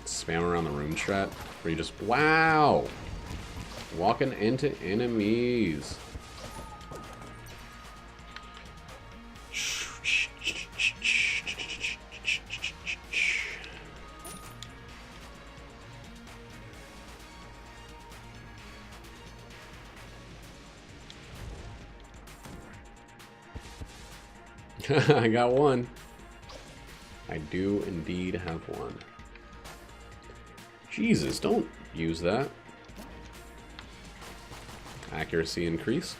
Spam around the room strat, where you just, wow, walking into enemies. I got one. I do indeed have one. Jesus, don't use that. Accuracy increase.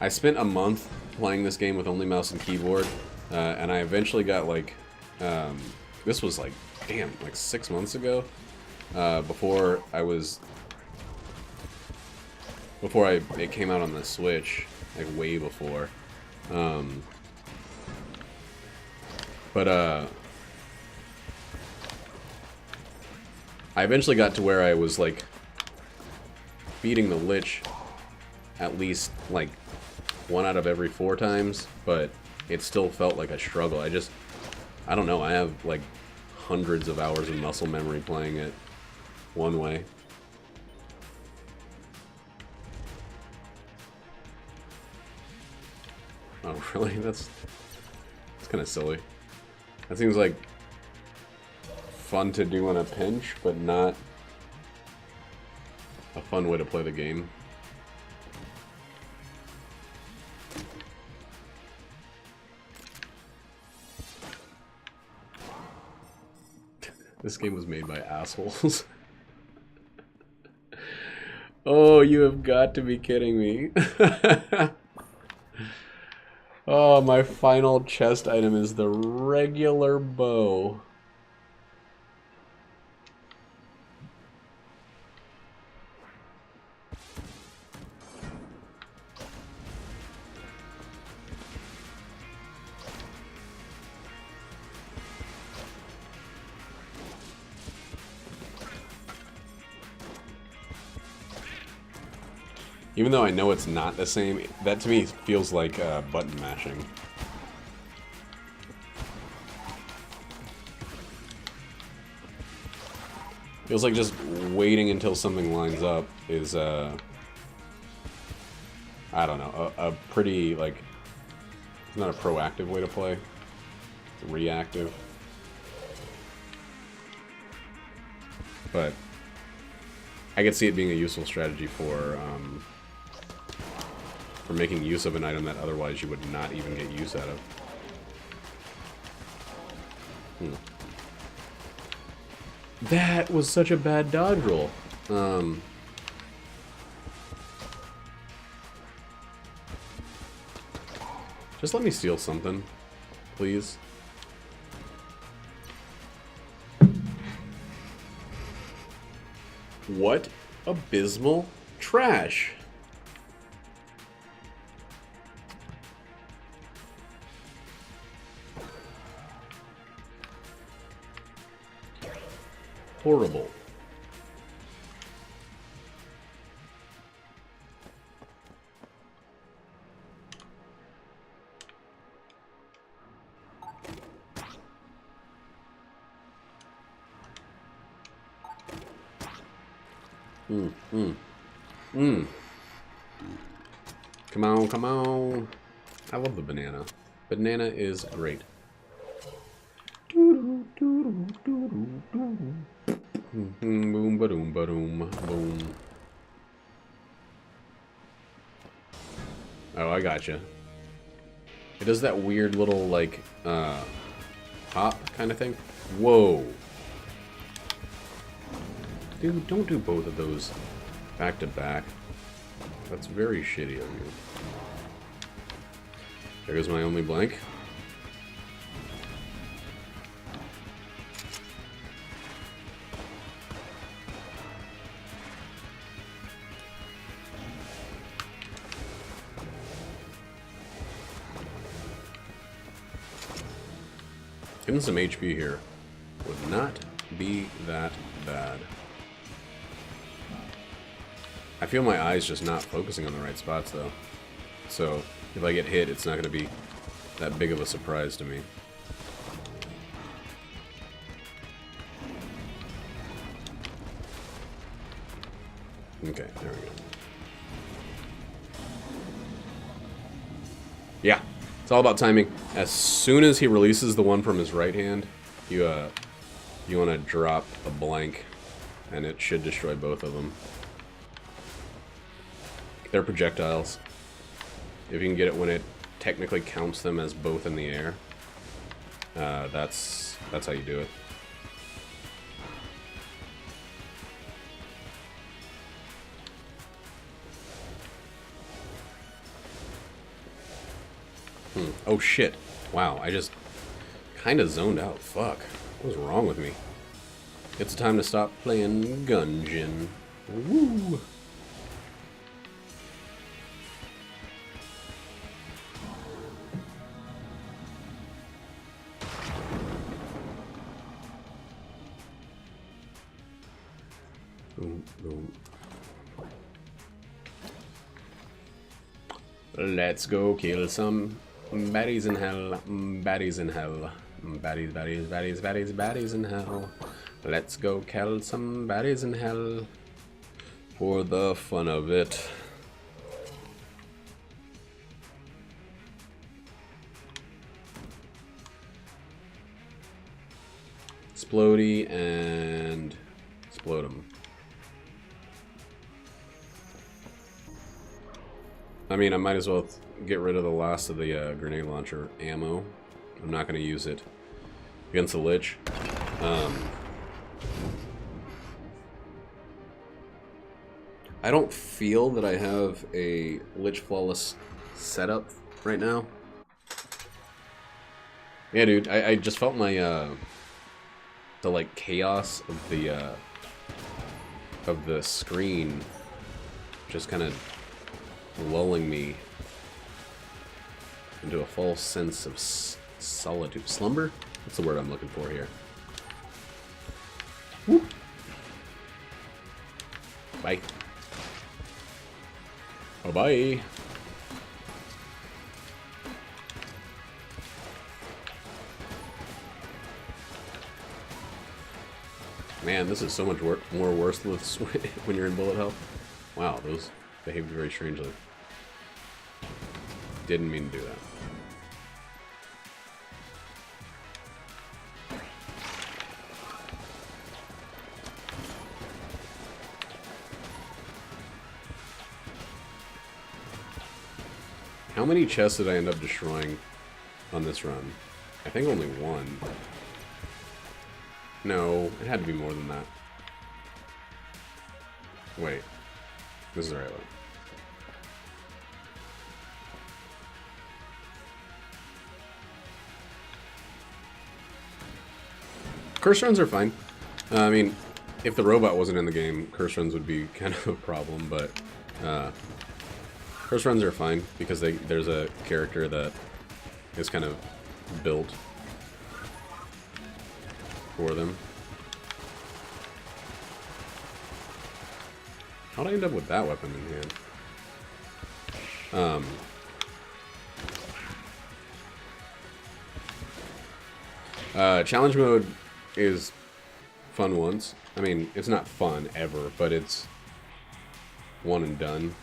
I spent a month playing this game with only mouse and keyboard, and I eventually got like, this was like, damn, like 6 months ago, before it came out on the Switch, like way before. I eventually got to where I was like beating the Lich at least like 1 out of every 4 times, but it still felt like a struggle. I don't know, I have like hundreds of hours of muscle memory playing it one way. Oh, really? That's kind of silly. That seems like fun to do in a pinch, but not a fun way to play the game. This game was made by assholes. Oh, you have got to be kidding me. Oh, my final chest item is the regular bow. Even though I know it's not the same, that to me feels like button mashing. Feels like just waiting until something lines up is, I don't know, a pretty, like, it's not a proactive way to play. It's reactive. But I could see it being a useful strategy for making use of an item that otherwise you would not even get use out of. That was such a bad dodge roll. Just let me steal something. please. What abysmal trash. Horrible. Come on, come on. I love the banana. Banana is great. Boom, ba-doom, ba-doom, boom. Oh, I gotcha. It does that weird little, like, hop kind of thing. Whoa. Dude, don't do both of those back to back. That's very shitty of you. There goes my only blank. Getting some HP here would not be that bad. I feel my eyes just not focusing on the right spots, though. So, if I get hit, it's not going to be that big of a surprise to me. Okay, there we go. Yeah, it's all about timing. As soon as he releases the one from his right hand, you want to drop a blank, and it should destroy both of them. They're projectiles. If you can get it when it technically counts them as both in the air, that's how you do it. Oh shit. Wow, I just kind of zoned out. Fuck. What was wrong with me? It's time to stop playing Gungeon. Woo! Boom, boom. Let's go kill some baddies in hell. Baddies in hell. Baddies, baddies, baddies, baddies, baddies in hell. Let's go kill some baddies in hell for the fun of it. Explodey and explode them. I mean, I might as well get rid of the last of the grenade launcher ammo. I'm not going to use it against the Lich. I don't feel that I have a Lich Flawless setup right now. Yeah, dude, I just felt my, the, like, chaos of the screen just kind of lulling me into a false sense of solitude. Slumber? That's the word I'm looking for here. Woo. Bye. Bye-bye. Man, this is so much more worse with when you're in bullet health. Wow, those behaved very strangely. Didn't mean to do that. How many chests did I end up destroying on this run? I think only one. No, it had to be more than that. Wait. This is the right way. Curse runs are fine. I mean, if the robot wasn't in the game, curse runs would be kind of a problem, but curse runs are fine because there's a character that is kind of built for them. How'd I end up with that weapon in hand? Challenge mode is fun once. I mean, it's not fun ever, but it's one and done.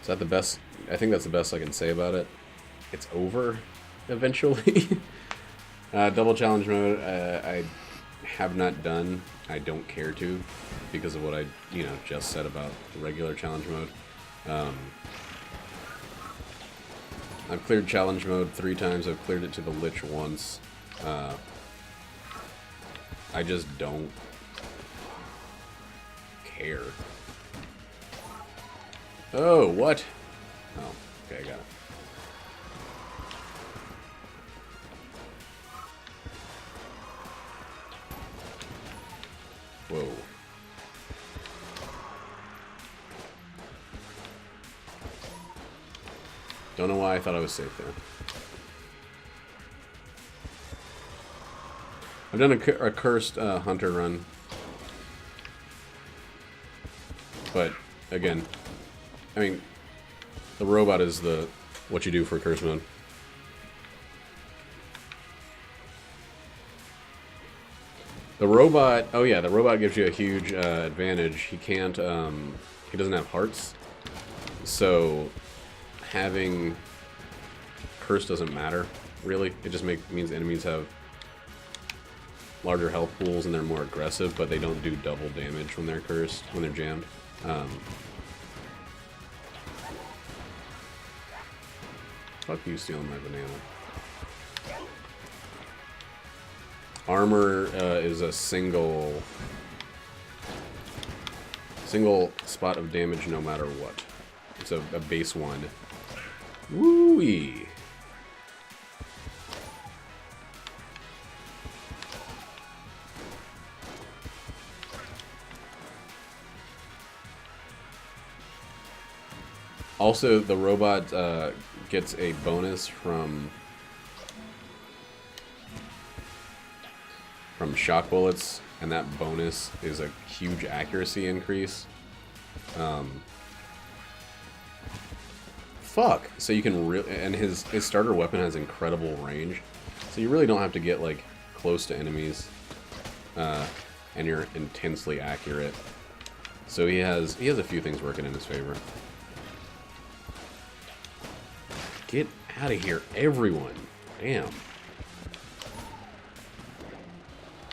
Is that the best? I think that's the best I can say about it. It's over eventually. Double challenge mode, I have not done. I don't care to because of what I, just said about the regular challenge mode. I've cleared challenge mode 3 times. I've cleared it to the Lich once. I just don't care. Oh, what? Oh, okay, I got it. Whoa. Don't know why I thought I was safe there. I've done a cursed hunter run. But, again, I mean, the robot is what you do for curse mode. The robot, oh yeah, the robot gives you a huge advantage. He can't, he doesn't have hearts. So, having curse doesn't matter, really. It just means enemies have larger health pools and they're more aggressive, but they don't do double damage when they're cursed, when they're jammed. Fuck you stealing my banana. Armor is a single spot of damage no matter what. It's a base 1. Woo-wee. Also, the robot gets a bonus from shock bullets, and that bonus is a huge accuracy increase. Fuck. So you can and his starter weapon has incredible range, so you really don't have to get like close to enemies, and you're intensely accurate. So he has a few things working in his favor. Get out of here, everyone. Damn.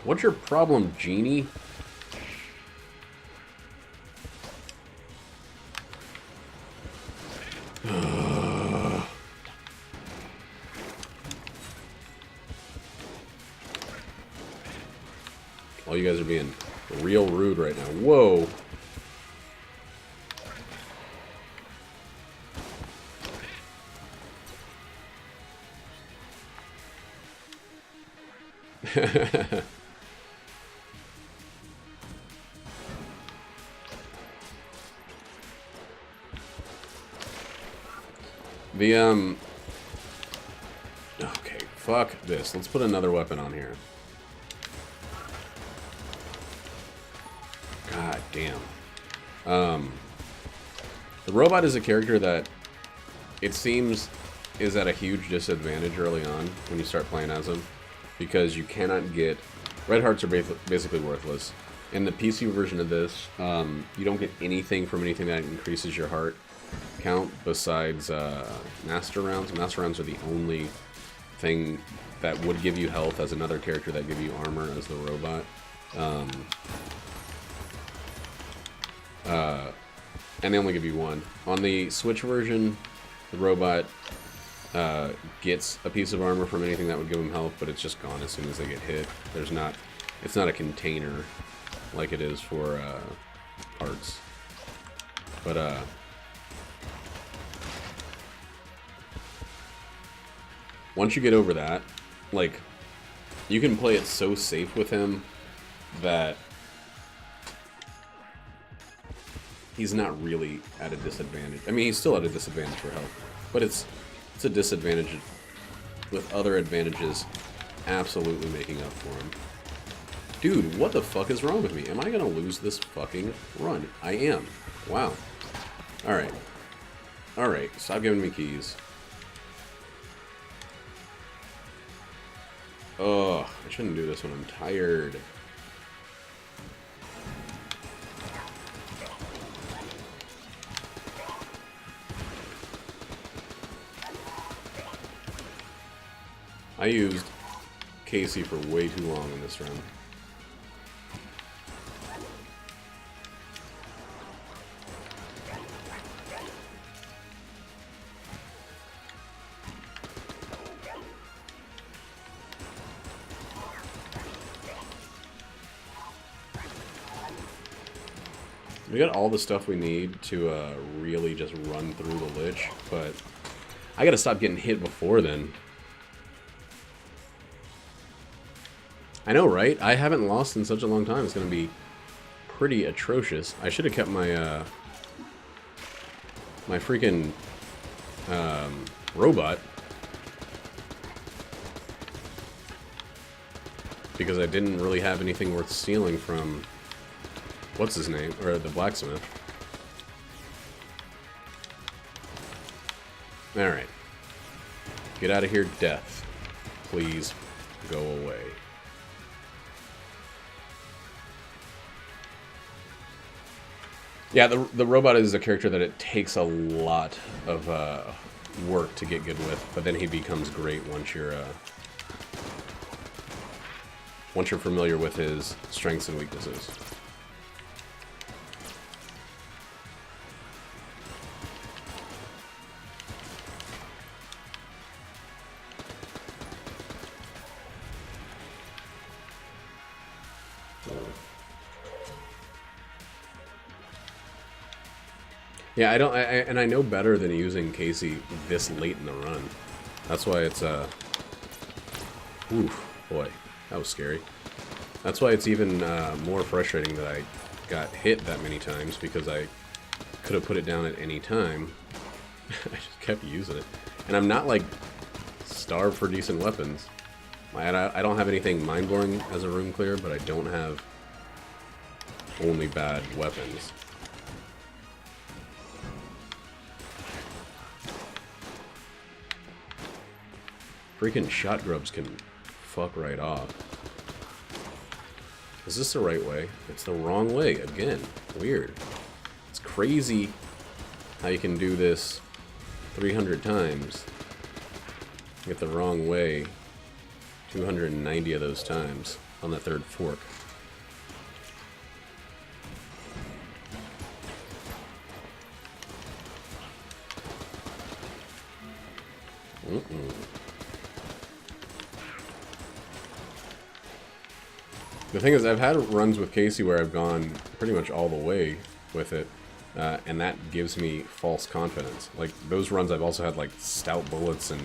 What's your problem, Genie? Oh, you guys are being real rude right now. Whoa. Okay, fuck this. Let's put another weapon on here. God damn. The robot is a character that it seems is at a huge disadvantage early on when you start playing as him, because you cannot get... Red hearts are basically worthless. In the PC version of this, you don't get anything from anything that increases your heart count besides Master Rounds. Master Rounds are the only thing that would give you health as another character that give you armor as the robot. And they only give you 1. On the Switch version, the robot gets a piece of armor from anything that would give them health, but it's just gone as soon as they get hit. It's not a container like it is for hearts. But once you get over that, like, You can play it so safe with him that he's not really at a disadvantage. I mean, he's still at a disadvantage for health, but it's a disadvantage with other advantages absolutely making up for him. Dude, what the fuck is wrong with me? Am I gonna lose this fucking run? I am. Wow. Alright. Alright, stop giving me keys. Ugh, I shouldn't do this when I'm tired. I used Casey for way too long in this run. We got all the stuff we need to really just run through the Lich, but I gotta stop getting hit before then. I know, right? I haven't lost in such a long time. It's gonna be pretty atrocious. I should have kept my my freaking robot, because I didn't really have anything worth stealing from what's his name, or the blacksmith. Alright. Get out of here, death. Please go away. Yeah, the robot is a character that it takes a lot of work to get good with, but then he becomes great once you're familiar with his strengths and weaknesses. Yeah, and I know better than using Casey this late in the run. That's why it's, oof, boy, that was scary. That's why it's even more frustrating that I got hit that many times, because I could have put it down at any time. I just kept using it. And I'm not, like, starved for decent weapons. I don't have anything mind-blowing as a room clear, but I don't have only bad weapons. Freaking shot grubs can fuck right off. Is this the right way? It's the wrong way again. Weird. It's crazy how you can do this 300 times, get the wrong way 290 of those times on the third fork. The thing is, I've had runs with Casey where I've gone pretty much all the way with it, and that gives me false confidence. Like, those runs I've also had, like, stout bullets and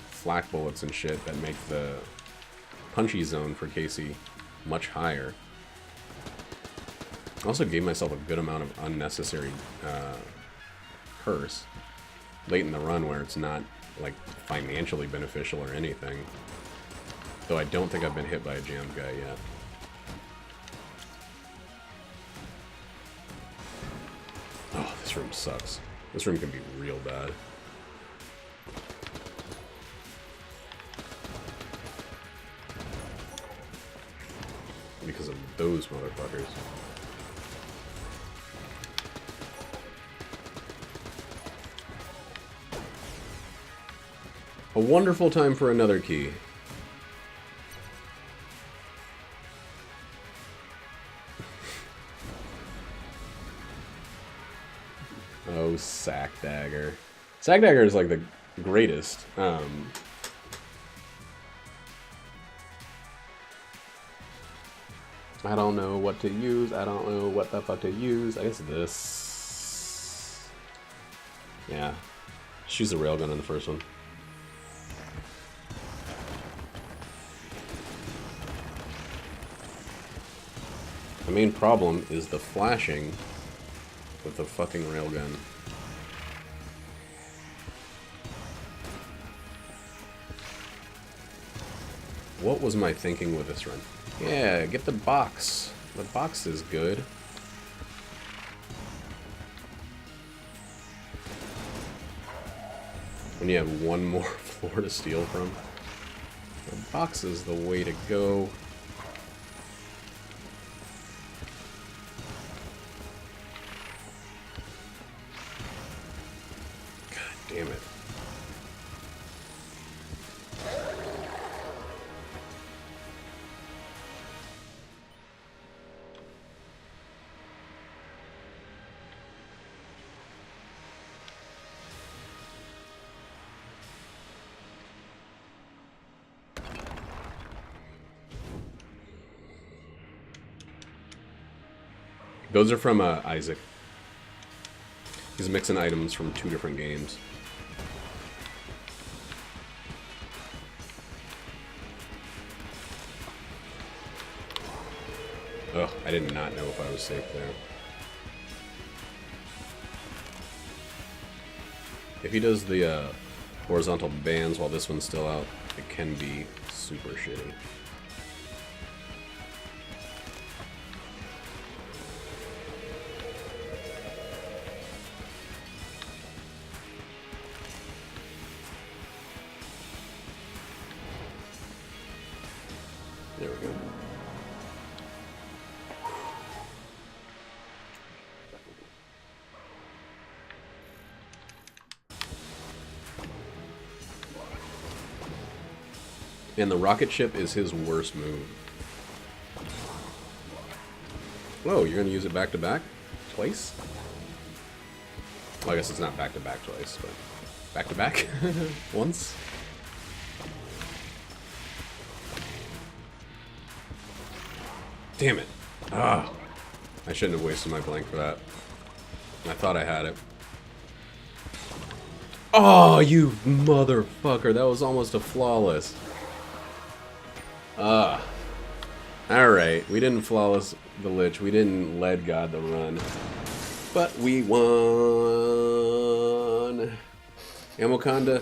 flak bullets and shit that make the punchy zone for Casey much higher. I also gave myself a good amount of unnecessary curse late in the run where it's not, like, financially beneficial or anything. Though I don't think I've been hit by a jammed guy yet. Oh, this room sucks. This room can be real bad. Because of those motherfuckers. A wonderful time for another key. Oh, Sack Dagger. Sack Dagger is like the greatest. I don't know what to use. I don't know what the fuck to use. I guess this. Yeah. Just use the railgun on the first one. The main problem is the flashing with the fucking railgun. What was my thinking with this run? Yeah, get the box. The box is good. When you have one more floor to steal from. The box is the way to go. God damn it. Those are from Isaac. He's mixing items from 2 different games. Ugh, I did not know if I was safe there. If he does the horizontal bands while this one's still out, it can be super shitty. There we go. And the rocket ship is his worst move. Whoa, you're gonna use it back to back? Twice? Well, I guess it's not back to back twice, but back to back? Once? Damn it. Ah. I shouldn't have wasted my blank for that. I thought I had it. Oh, you motherfucker. That was almost a flawless. Alright. We didn't flawless the Lich. We didn't lead God the run. But we won. Amokonda.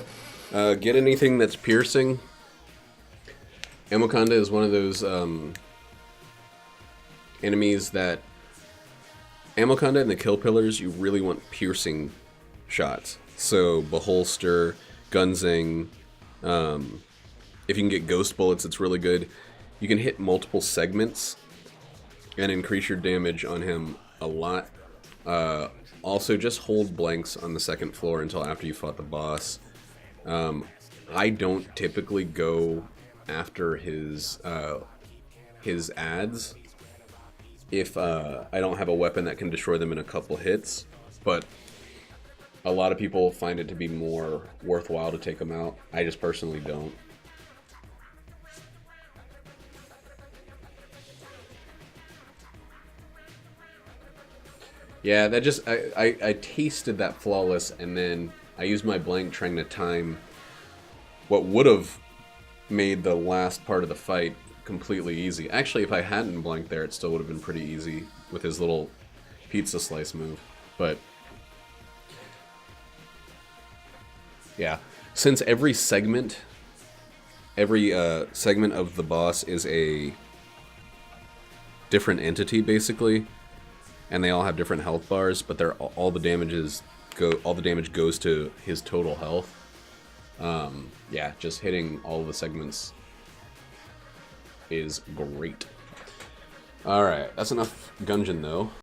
Get anything that's piercing. Amokonda is one of those enemies that... Amokonda and the Kill Pillars, you really want piercing shots. So, Beholster, Gungeon, if you can get Ghost Bullets, it's really good. You can hit multiple segments and increase your damage on him a lot. Also, just hold blanks on the second floor until after you fought the boss. I don't typically go after his ads if I don't have a weapon that can destroy them in a couple hits, but a lot of people find it to be more worthwhile to take them out. I just personally don't. Yeah, that just, I tasted that flawless, and then I used my blank trying to time what would have made the last part of the fight completely easy. Actually, if I hadn't blanked there, it still would have been pretty easy with his little pizza slice move. But yeah, since every segment of the boss is a different entity basically, and they all have different health bars, but they're all the damage goes to his total health. Yeah, just hitting all of the segments is great. Alright, that's enough Gungeon though.